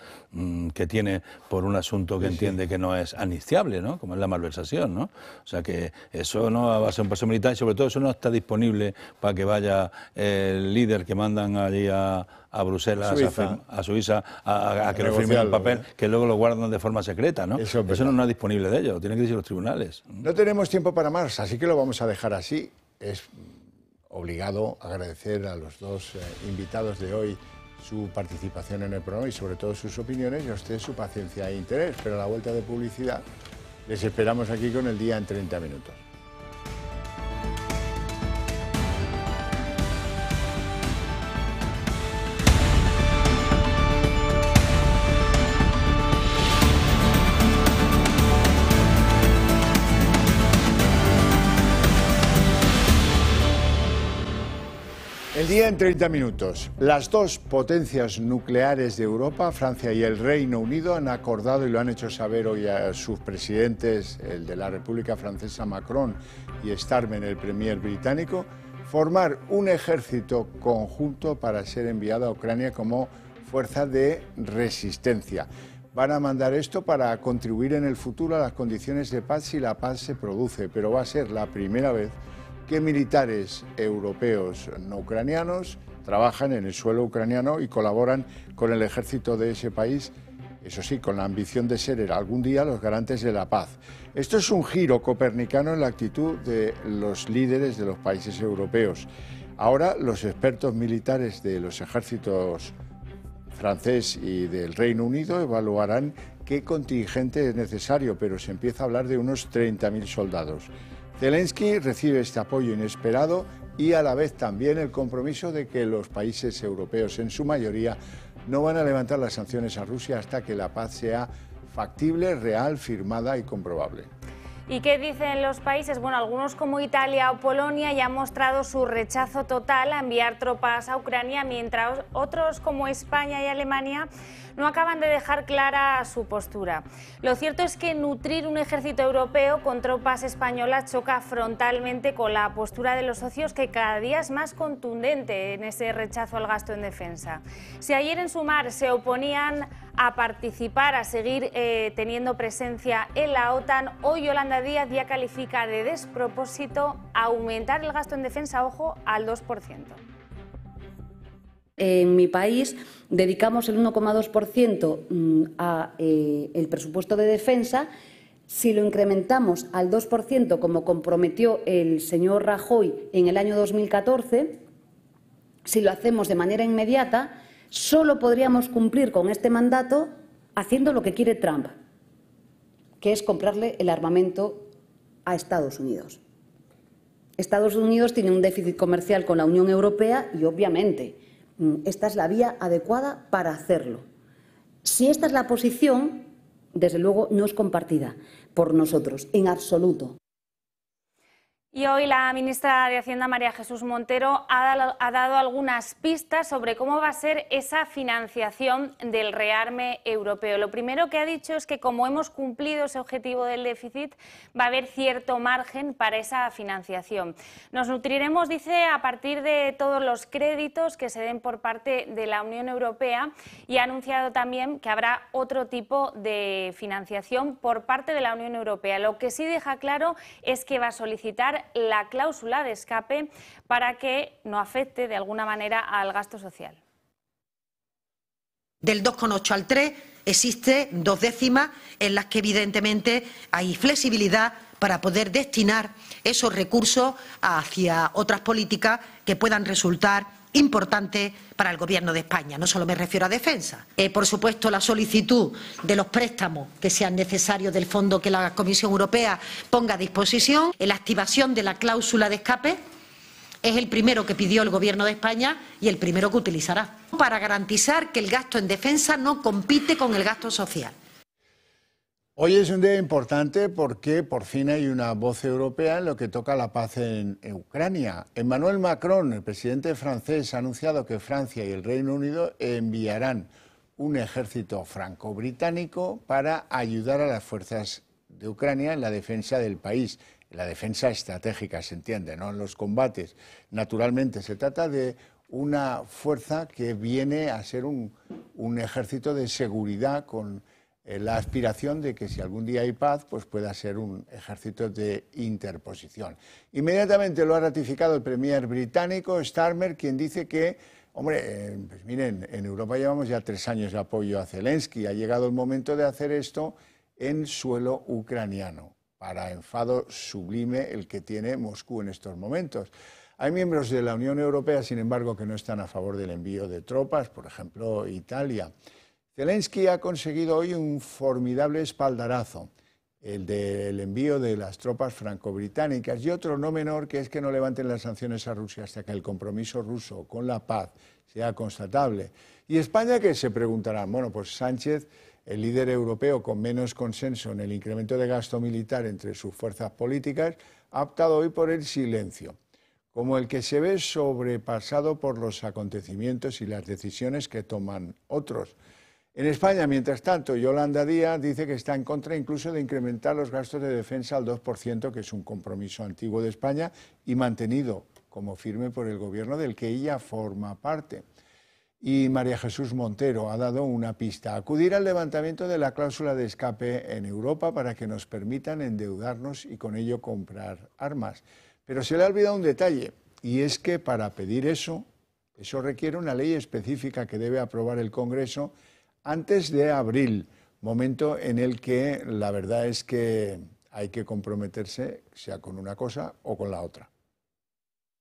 [SPEAKER 10] que tiene por un asunto que entiende que no es amnistiable, ¿no? Como es la malversación, ¿no? O sea que eso no va a ser un paso militar, y sobre todo eso no está disponible para que vaya el líder que mandan allí a Bruselas, a Suiza, a que lo firmen el papel, que luego lo guardan de forma secreta, ¿no? Eso no es disponible de ellos, lo tienen que decir los tribunales.
[SPEAKER 1] No tenemos tiempo para más, así que lo vamos a dejar así. Es obligado agradecer a los dos invitados de hoy su participación en el programa y sobre todo sus opiniones, y a ustedes su paciencia e interés. Pero a la vuelta de publicidad les esperamos aquí con el día en 30 minutos. El día en 30 minutos. Las dos potencias nucleares de Europa, Francia y el Reino Unido, han acordado, y lo han hecho saber hoy a sus presidentes, el de la República Francesa Macron y Starmer, el premier británico, formar un ejército conjunto para ser enviado a Ucrania como fuerza de resistencia. Van a mandar esto para contribuir en el futuro a las condiciones de paz si la paz se produce, pero va a ser la primera vez que militares europeos no ucranianos trabajan en el suelo ucraniano y colaboran con el ejército de ese país, eso sí, con la ambición de ser algún día los garantes de la paz. Esto es un giro copernicano en la actitud de los líderes de los países europeos. Ahora los expertos militares de los ejércitos francés y del Reino Unido evaluarán qué contingente es necesario, pero se empieza a hablar de unos 30.000 soldados. Zelensky recibe este apoyo inesperado y a la vez también el compromiso de que los países europeos, en su mayoría, no van a levantar las sanciones a Rusia hasta que la paz sea factible, real, firmada y comprobable.
[SPEAKER 21] ¿Y qué dicen los países? Bueno, algunos como Italia o Polonia ya han mostrado su rechazo total a enviar tropas a Ucrania, mientras otros como España y Alemania no acaban de dejar clara su postura. Lo cierto es que nutrir un ejército europeo con tropas españolas choca frontalmente con la postura de los socios, que cada día es más contundente en ese rechazo al gasto en defensa. Si ayer en Sumar se oponían a participar, a seguir teniendo presencia en la OTAN, hoy Yolanda Yolanda Díaz ya califica de despropósito aumentar el gasto en defensa, ojo, al 2%.
[SPEAKER 12] En mi país dedicamos el 1,2% a el presupuesto de defensa. Si lo incrementamos al 2%, como comprometió el señor Rajoy en el año 2014, si lo hacemos de manera inmediata, solo podríamos cumplir con este mandato haciendo lo que quiere Trump, que es comprarle el armamento a Estados Unidos. Estados Unidos tiene un déficit comercial con la Unión Europea y, obviamente, esta es la vía adecuada para hacerlo. Si esta es la posición, desde luego no es compartida por nosotros, en absoluto.
[SPEAKER 21] Y hoy la ministra de Hacienda, María Jesús Montero, ha dado algunas pistas sobre cómo va a ser esa financiación del rearme europeo. Lo primero que ha dicho es que, como hemos cumplido ese objetivo del déficit, va a haber cierto margen para esa financiación. Nos nutriremos, dice, a partir de todos los créditos que se den por parte de la Unión Europea, y ha anunciado también que habrá otro tipo de financiación por parte de la Unión Europea. Lo que sí deja claro es que va a solicitar la cláusula de escape para que no afecte de alguna manera al gasto social.
[SPEAKER 13] Del 2,8 al 3 existe 2 décimas en las que evidentemente hay flexibilidad para poder destinar esos recursos hacia otras políticas que puedan resultar importantes para el Gobierno de España. No solo me refiero a defensa. Por supuesto, la solicitud de los préstamos que sean necesarios del fondo que la Comisión Europea ponga a disposición, la activación de la cláusula de escape, es el primero que pidió el Gobierno de España y el primero que utilizará, para garantizar que el gasto en defensa no compite con el gasto social.
[SPEAKER 1] Hoy es un día importante porque por fin hay una voz europea en lo que toca la paz en Ucrania. Emmanuel Macron, el presidente francés, ha anunciado que Francia y el Reino Unido enviarán un ejército franco-británico para ayudar a las fuerzas de Ucrania en la defensa del país, en la defensa estratégica, se entiende, no en los combates. Naturalmente, se trata de una fuerza que viene a ser un ejército de seguridad con la aspiración de que si algún día hay paz, pues pueda ser un ejército de interposición. Inmediatamente lo ha ratificado el premier británico Starmer, quien dice que, hombre, pues miren, en Europa llevamos ya 3 años de apoyo a Zelensky, ha llegado el momento de hacer esto en suelo ucraniano, para enfado sublime el que tiene Moscú en estos momentos. Hay miembros de la Unión Europea, sin embargo, que no están a favor del envío de tropas, por ejemplo, Italia. Zelensky ha conseguido hoy un formidable espaldarazo, el del envío de las tropas franco-británicas, y otro no menor, que es que no levanten las sanciones a Rusia hasta que el compromiso ruso con la paz sea constatable. Y España, que se preguntarán, bueno, pues Sánchez, el líder europeo con menos consenso en el incremento de gasto militar entre sus fuerzas políticas, ha optado hoy por el silencio, como el que se ve sobrepasado por los acontecimientos y las decisiones que toman otros. En España, mientras tanto, Yolanda Díaz dice que está en contra incluso de incrementar los gastos de defensa al 2%, que es un compromiso antiguo de España y mantenido como firme por el Gobierno del que ella forma parte. Y María Jesús Montero ha dado una pista: acudir al levantamiento de la cláusula de escape en Europa para que nos permitan endeudarnos y con ello comprar armas. Pero se le ha olvidado un detalle, y es que para pedir eso requiere una ley específica que debe aprobar el Congreso antes de abril, momento en el que la verdad es que hay que comprometerse, sea con una cosa o con la otra.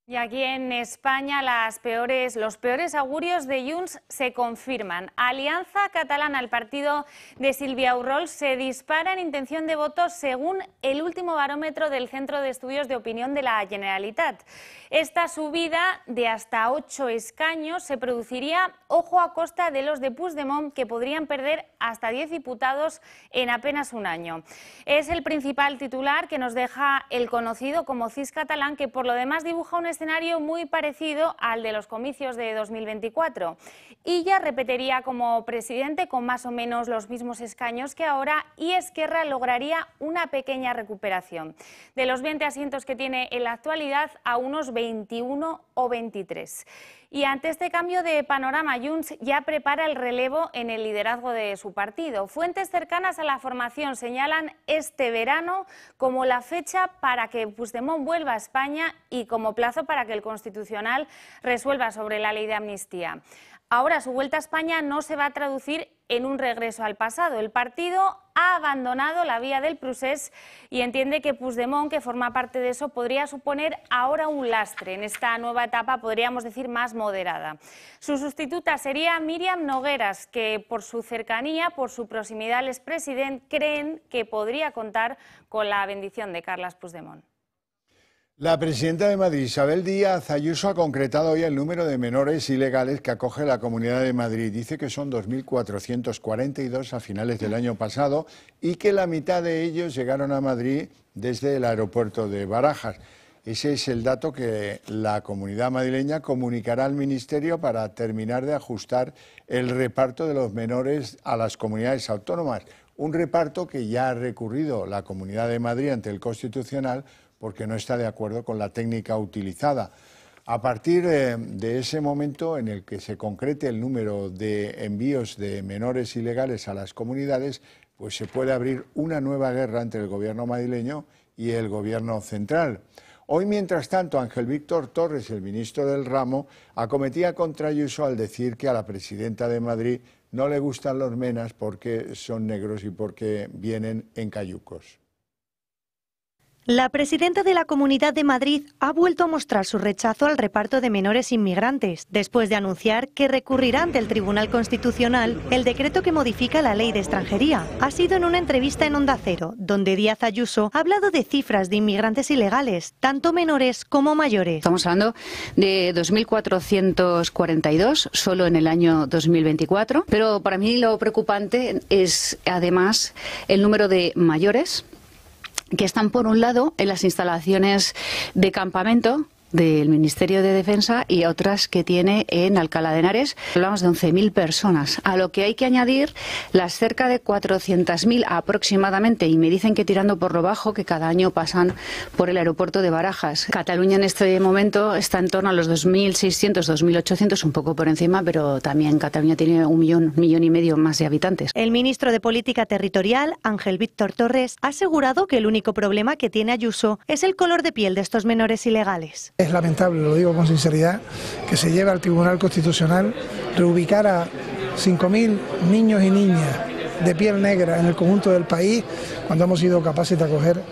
[SPEAKER 21] Y aquí en España los peores augurios de Junts se confirman. Alianza Catalana, el partido de Sílvia Urrols, se dispara en intención de voto según el último barómetro del Centro de Estudios de Opinión de la Generalitat. Esta subida de hasta 8 escaños se produciría, ojo, a costa de los de Puigdemont, que podrían perder hasta 10 diputados en apenas un año. Es el principal titular que nos deja el conocido como CIS catalán, que por lo demás dibuja un escenario muy parecido al de los comicios de 2024. Illa repetiría como presidente con más o menos los mismos escaños que ahora y Esquerra lograría una pequeña recuperación. De los 20 asientos que tiene en la actualidad a unos 21 o 23. Y ante este cambio de panorama, Junts ya prepara el relevo en el liderazgo de su partido. Fuentes cercanas a la formación señalan este verano como la fecha para que Puigdemont vuelva a España y como plazo para que el Constitucional resuelva sobre la ley de amnistía. Ahora, su vuelta a España no se va a traducir en un regreso al pasado. El partido ha abandonado la vía del procés y entiende que Puigdemont, que forma parte de eso, podría suponer ahora un lastre en esta nueva etapa, podríamos decir, más moderada. Su sustituta sería Míriam Nogueras, que por su cercanía, por su proximidad al expresidente, creen que podría contar con la bendición de Carles Puigdemont.
[SPEAKER 1] La presidenta de Madrid, Isabel Díaz Ayuso, ha concretado hoy el número de menores ilegales que acoge la Comunidad de Madrid. Dice que son 2.442 a finales del año pasado y que la mitad de ellos llegaron a Madrid desde el aeropuerto de Barajas. Ese es el dato que la comunidad madrileña comunicará al Ministerio para terminar de ajustar el reparto de los menores a las comunidades autónomas. Un reparto que ya ha recurrido la Comunidad de Madrid ante el Constitucional porque no está de acuerdo con la técnica utilizada. A partir de ese momento en el que se concrete el número de envíos de menores ilegales a las comunidades, pues se puede abrir una nueva guerra entre el gobierno madrileño y el gobierno central. Hoy, mientras tanto, Ángel Víctor Torres, el ministro del ramo, acometía contra Ayuso al decir que a la presidenta de Madrid no le gustan los menas porque son negros y porque vienen en cayucos.
[SPEAKER 14] La presidenta de la Comunidad de Madrid ha vuelto a mostrar su rechazo al reparto de menores inmigrantes, después de anunciar que recurrirá ante el Tribunal Constitucional el decreto que modifica la ley de extranjería. Ha sido en una entrevista en Onda Cero, donde Díaz Ayuso ha hablado de cifras de inmigrantes ilegales, tanto menores como mayores.
[SPEAKER 20] Estamos hablando de 2.442 solo en el año 2024, pero para mí lo preocupante es además el número de mayores que están, por un lado, en las instalaciones de campamento del Ministerio de Defensa y otras que tiene en Alcalá de Henares. Hablamos de 11.000 personas, a lo que hay que añadir las cerca de 400.000 aproximadamente, y me dicen que tirando por lo bajo, que cada año pasan por el aeropuerto de Barajas. Cataluña en este momento está en torno a los 2.600, 2.800, un poco por encima, pero también Cataluña tiene un millón y medio más de habitantes.
[SPEAKER 14] El ministro de Política Territorial, Ángel Víctor Torres, ha asegurado que el único problema que tiene Ayuso es el color de piel de estos menores ilegales.
[SPEAKER 9] Es lamentable, lo digo con sinceridad, que se lleve al Tribunal Constitucional reubicar a 5.000 niños y niñas de piel negra en el conjunto del país, cuando hemos sido capaces de acoger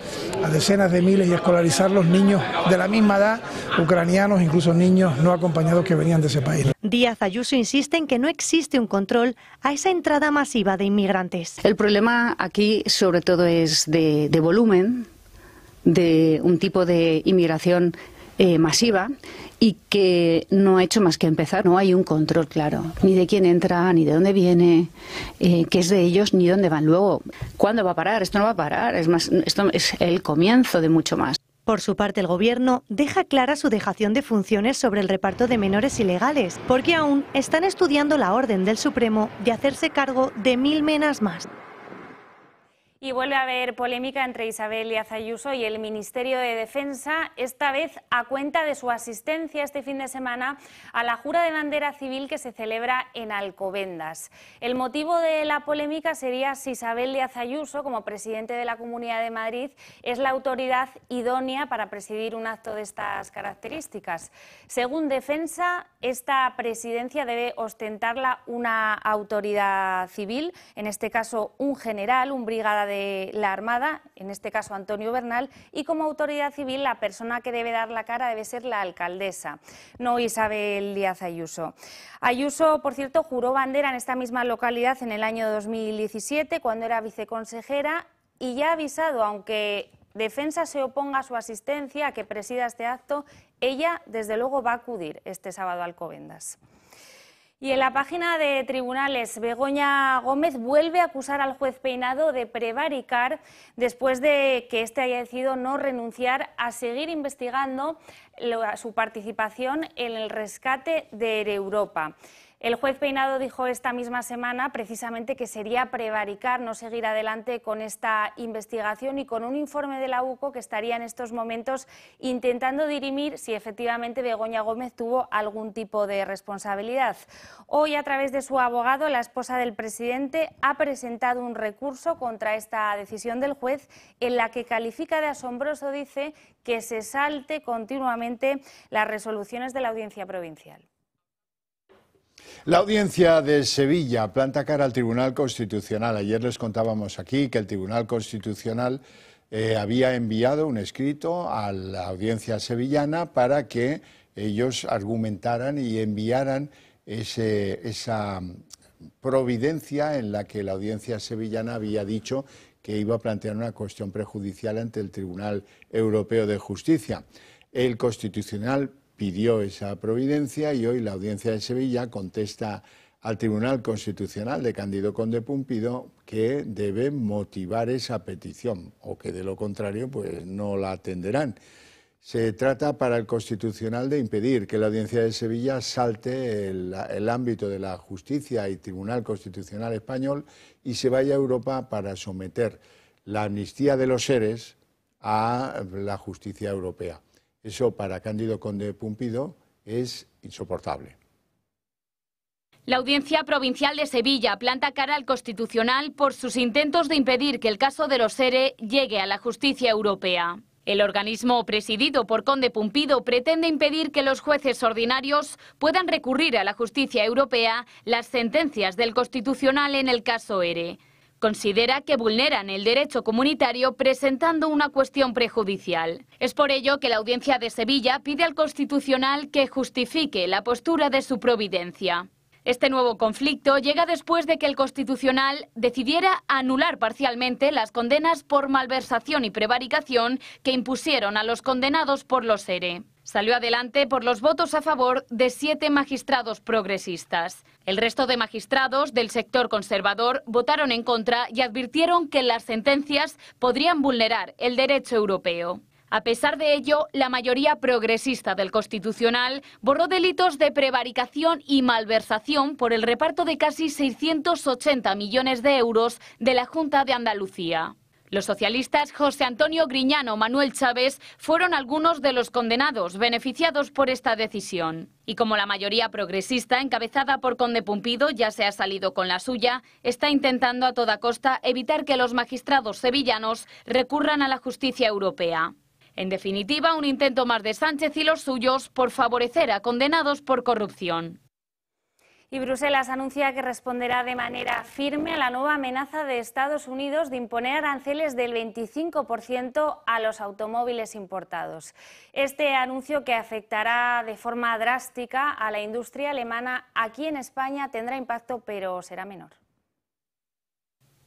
[SPEAKER 9] a decenas de miles y escolarizar los niños de la misma edad, ucranianos, incluso niños no acompañados que venían de ese país.
[SPEAKER 14] Díaz Ayuso insiste en que no existe un control a esa entrada masiva de inmigrantes.
[SPEAKER 20] El problema aquí sobre todo es de volumen, de un tipo de inmigración masiva, y que no ha hecho más que empezar. No hay un control claro, ni de quién entra, ni de dónde viene, qué es de ellos, ni dónde van luego. ¿Cuándo va a parar? Esto no va a parar, es más, esto es el comienzo de mucho más.
[SPEAKER 14] Por su parte, el Gobierno deja clara su dejación de funciones sobre el reparto de menores ilegales, porque aún están estudiando la orden del Supremo de hacerse cargo de 1.000 menas más.
[SPEAKER 21] Y vuelve a haber polémica entre Isabel Díaz Ayuso y el Ministerio de Defensa, esta vez a cuenta de su asistencia este fin de semana a la jura de bandera civil que se celebra en Alcobendas. El motivo de la polémica sería si Isabel Díaz Ayuso, como presidente de la Comunidad de Madrid, es la autoridad idónea para presidir un acto de estas características. Según Defensa, esta presidencia debe ostentarla una autoridad civil, en este caso un general, un brigada de la Armada, en este caso Antonio Bernal, y como autoridad civil la persona que debe dar la cara debe ser la alcaldesa, no Isabel Díaz Ayuso. Ayuso, por cierto, juró bandera en esta misma localidad en el año 2017, cuando era viceconsejera, y ya ha avisado, aunque Defensa se oponga a su asistencia, a que presida este acto, ella desde luego va a acudir este sábado a Alcobendas. Y en la página de tribunales, Begoña Gómez vuelve a acusar al juez Peinado de prevaricar después de que éste haya decidido no renunciar a seguir investigando su participación en el rescate de Air Europa. El juez Peinado dijo esta misma semana precisamente que sería prevaricar no seguir adelante con esta investigación y con un informe de la UCO que estaría en estos momentos intentando dirimir si efectivamente Begoña Gómez tuvo algún tipo de responsabilidad. Hoy, a través de su abogado, la esposa del presidente ha presentado un recurso contra esta decisión del juez en la que califica de asombroso, dice, que se salte continuamente las resoluciones de la Audiencia Provincial.
[SPEAKER 1] La Audiencia de Sevilla planta cara al Tribunal Constitucional. Ayer les contábamos aquí que el Tribunal Constitucional había enviado un escrito a la Audiencia sevillana para que ellos argumentaran y enviaran esa providencia en la que la Audiencia sevillana había dicho que iba a plantear una cuestión prejudicial ante el Tribunal Europeo de Justicia. El Constitucional pidió esa providencia y hoy la Audiencia de Sevilla contesta al Tribunal Constitucional de Cándido Conde Pumpido que debe motivar esa petición o que de lo contrario pues no la atenderán. Se trata para el Constitucional de impedir que la Audiencia de Sevilla salte el ámbito de la justicia y Tribunal Constitucional español y se vaya a Europa para someter la amnistía de los seres a la justicia europea. Eso para Cándido Conde Pumpido es insoportable.
[SPEAKER 5] La Audiencia Provincial de Sevilla planta cara al Constitucional por sus intentos de impedir que el caso de los SERE llegue a la justicia europea. El organismo presidido por Conde Pumpido pretende impedir que los jueces ordinarios puedan recurrir a la justicia europea las sentencias del Constitucional en el caso ERE. Considera que vulneran el derecho comunitario presentando una cuestión prejudicial. Es por ello que la Audiencia de Sevilla pide al Constitucional que justifique la postura de su providencia. Este nuevo conflicto llega después de que el Constitucional decidiera anular parcialmente las condenas por malversación y prevaricación que impusieron a los condenados por los SERE. Salió adelante por los votos a favor de 7 magistrados progresistas. El resto de magistrados del sector conservador votaron en contra y advirtieron que las sentencias podrían vulnerar el derecho europeo. A pesar de ello, la mayoría progresista del Constitucional borró delitos de prevaricación y malversación por el reparto de casi 680 millones de euros de la Junta de Andalucía. Los socialistas José Antonio Griñán, Manuel Chávez fueron algunos de los condenados beneficiados por esta decisión. Y como la mayoría progresista, encabezada por Conde Pumpido, ya se ha salido con la suya, está intentando a toda costa evitar que los magistrados sevillanos recurran a la justicia europea. En definitiva, un intento más de Sánchez y los suyos por favorecer a condenados por corrupción.
[SPEAKER 21] Y Bruselas anuncia que responderá de manera firme a la nueva amenaza de Estados Unidos de imponer aranceles del 25% a los automóviles importados. Este anuncio, que afectará de forma drástica a la industria alemana, aquí en España tendrá impacto, pero será menor.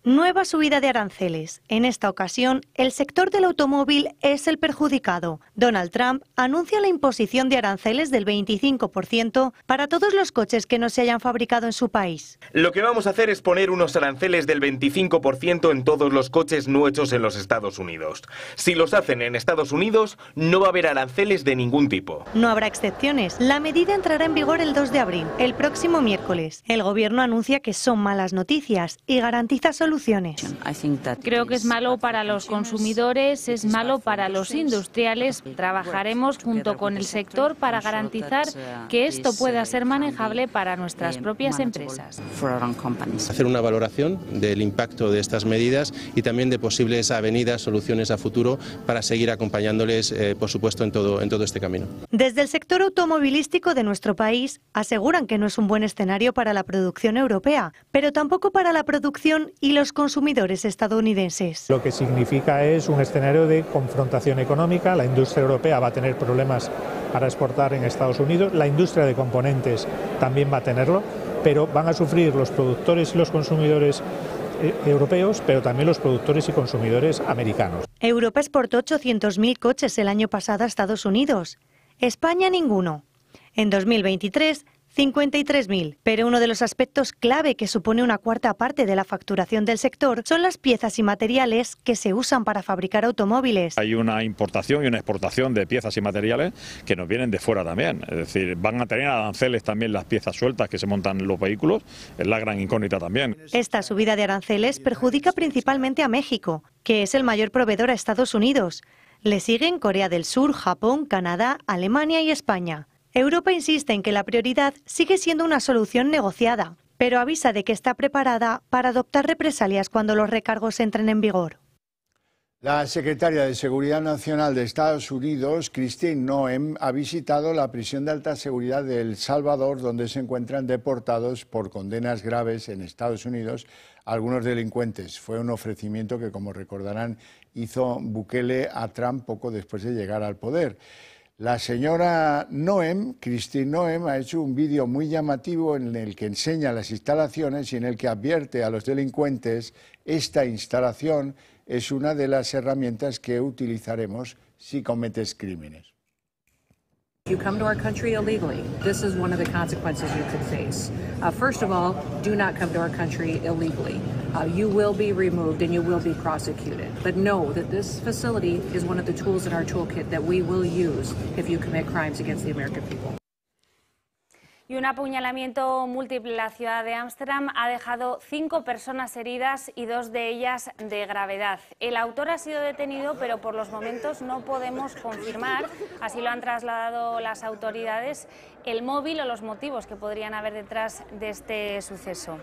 [SPEAKER 14] Nueva subida de aranceles. En esta ocasión, el sector del automóvil es el perjudicado. Donald Trump anuncia la imposición de aranceles del 25% para todos los coches que no se hayan fabricado en su país.
[SPEAKER 2] Lo que vamos a hacer es poner unos aranceles del 25% en todos los coches no hechos en los Estados Unidos. Si los hacen en Estados Unidos, no va a haber aranceles de ningún tipo.
[SPEAKER 14] No habrá excepciones. La medida entrará en vigor el 2 de abril, el próximo miércoles. El gobierno anuncia que son malas noticias y garantiza soluciones.
[SPEAKER 5] Creo que es malo para los consumidores, es malo para los industriales. Trabajaremos junto con el sector para garantizar que esto pueda ser manejable para nuestras propias empresas.
[SPEAKER 15] Hacer una valoración del impacto de estas medidas y también de posibles avenidas, soluciones a futuro para seguir acompañándoles, por supuesto, en todo este camino.
[SPEAKER 14] Desde el sector automovilístico de nuestro país aseguran que no es un buen escenario para la producción europea, pero tampoco para la producción y los consumidores estadounidenses.
[SPEAKER 16] Lo que significa es un escenario de confrontación económica. La industria europea va a tener problemas para exportar en Estados Unidos, la industria de componentes también va a tenerlo, pero van a sufrir los productores y los consumidores europeos, pero también los productores y consumidores americanos.
[SPEAKER 14] Europa exportó 800.000 coches el año pasado a Estados Unidos, España ninguno. En 2023, 53.000. Pero uno de los aspectos clave que supone una cuarta parte de la facturación del sector son las piezas y materiales que se usan para fabricar automóviles.
[SPEAKER 17] Hay una importación y una exportación de piezas y materiales que nos vienen de fuera también. Es decir, van a tener aranceles también las piezas sueltas que se montan en los vehículos. Es la gran incógnita también.
[SPEAKER 14] Esta subida de aranceles perjudica principalmente a México, que es el mayor proveedor a Estados Unidos. Le siguen Corea del Sur, Japón, Canadá, Alemania y España. Europa insiste en que la prioridad sigue siendo una solución negociada, pero avisa de que está preparada para adoptar represalias cuando los recargos entren en vigor.
[SPEAKER 1] La secretaria de Seguridad Nacional de Estados Unidos, Kristi Noem, ha visitado la prisión de alta seguridad de El Salvador, donde se encuentran deportados por condenas graves en Estados Unidos algunos delincuentes. Fue un ofrecimiento que, como recordarán, hizo Bukele a Trump poco después de llegar al poder. La señora Noem, Kristi Noem, ha hecho un vídeo muy llamativo en el que enseña las instalaciones y en el que advierte a los delincuentes: esta instalación es una de las herramientas que utilizaremos si cometes crímenes.
[SPEAKER 4] If you come to our country illegally, this is one of the consequences you could face. First of all, do not come to our country illegally. You will be removed and you will be prosecuted. But know that this facility is one of the tools in our toolkit that we will use if you commit crimes against the American people.
[SPEAKER 21] Y un apuñalamiento múltiple en la ciudad de Ámsterdam ha dejado 5 personas heridas y 2 de ellas de gravedad. El autor ha sido detenido, pero por los momentos no podemos confirmar, así lo han trasladado las autoridades, el móvil o los motivos que podrían haber detrás de este suceso.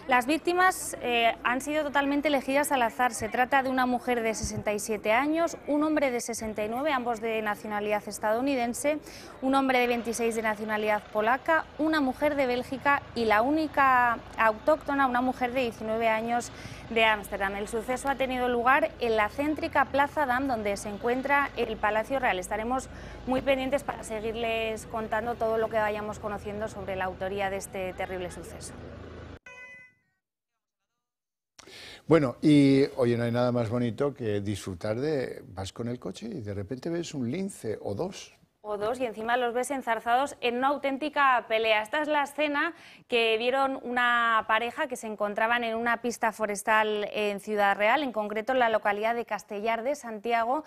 [SPEAKER 21] Las víctimas han sido totalmente elegidas al azar. Se trata de una mujer de 67 años, un hombre de 69, ambos de nacionalidad estadounidense, un hombre de 26 de nacionalidad polaca, una mujer de Bélgica y la única autóctona, una mujer de 19 años de Ámsterdam. El suceso ha tenido lugar en la céntrica Plaza Dam, donde se encuentra el Palacio Real. Estaremos muy pendientes para seguirles contando todo lo que vayamos conociendo sobre la autoría de este terrible suceso.
[SPEAKER 1] Bueno, y oye, no hay nada más bonito que disfrutar de... Vas con el coche y de repente ves un lince o dos.
[SPEAKER 21] O 2, y encima los ves enzarzados en una auténtica pelea. Esta es la escena que vieron una pareja que se encontraban en una pista forestal en Ciudad Real, en concreto en la localidad de Castellar de Santiago,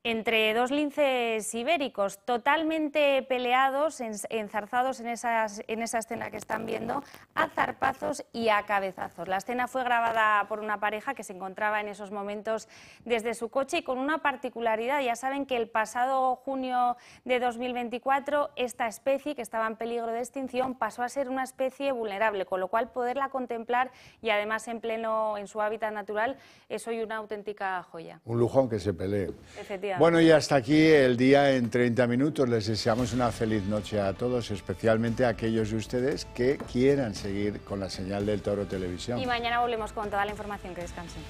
[SPEAKER 21] entre 2 linces ibéricos, totalmente peleados, enzarzados en esa escena que están viendo, a zarpazos y a cabezazos. La escena fue grabada por una pareja que se encontraba en esos momentos desde su coche y con una particularidad. Ya saben que el pasado junio de 2024 esta especie, que estaba en peligro de extinción, pasó a ser una especie vulnerable, con lo cual poderla contemplar y además en su hábitat natural es hoy una auténtica joya.
[SPEAKER 1] Un lujón que se pelee.
[SPEAKER 21] Efectivamente.
[SPEAKER 1] Bueno, y hasta aquí el día en 30 minutos. Les deseamos una feliz noche a todos, especialmente a aquellos de ustedes que quieran seguir con la señal del Toro Televisión.
[SPEAKER 21] Y mañana volvemos con toda la información. Que descansen.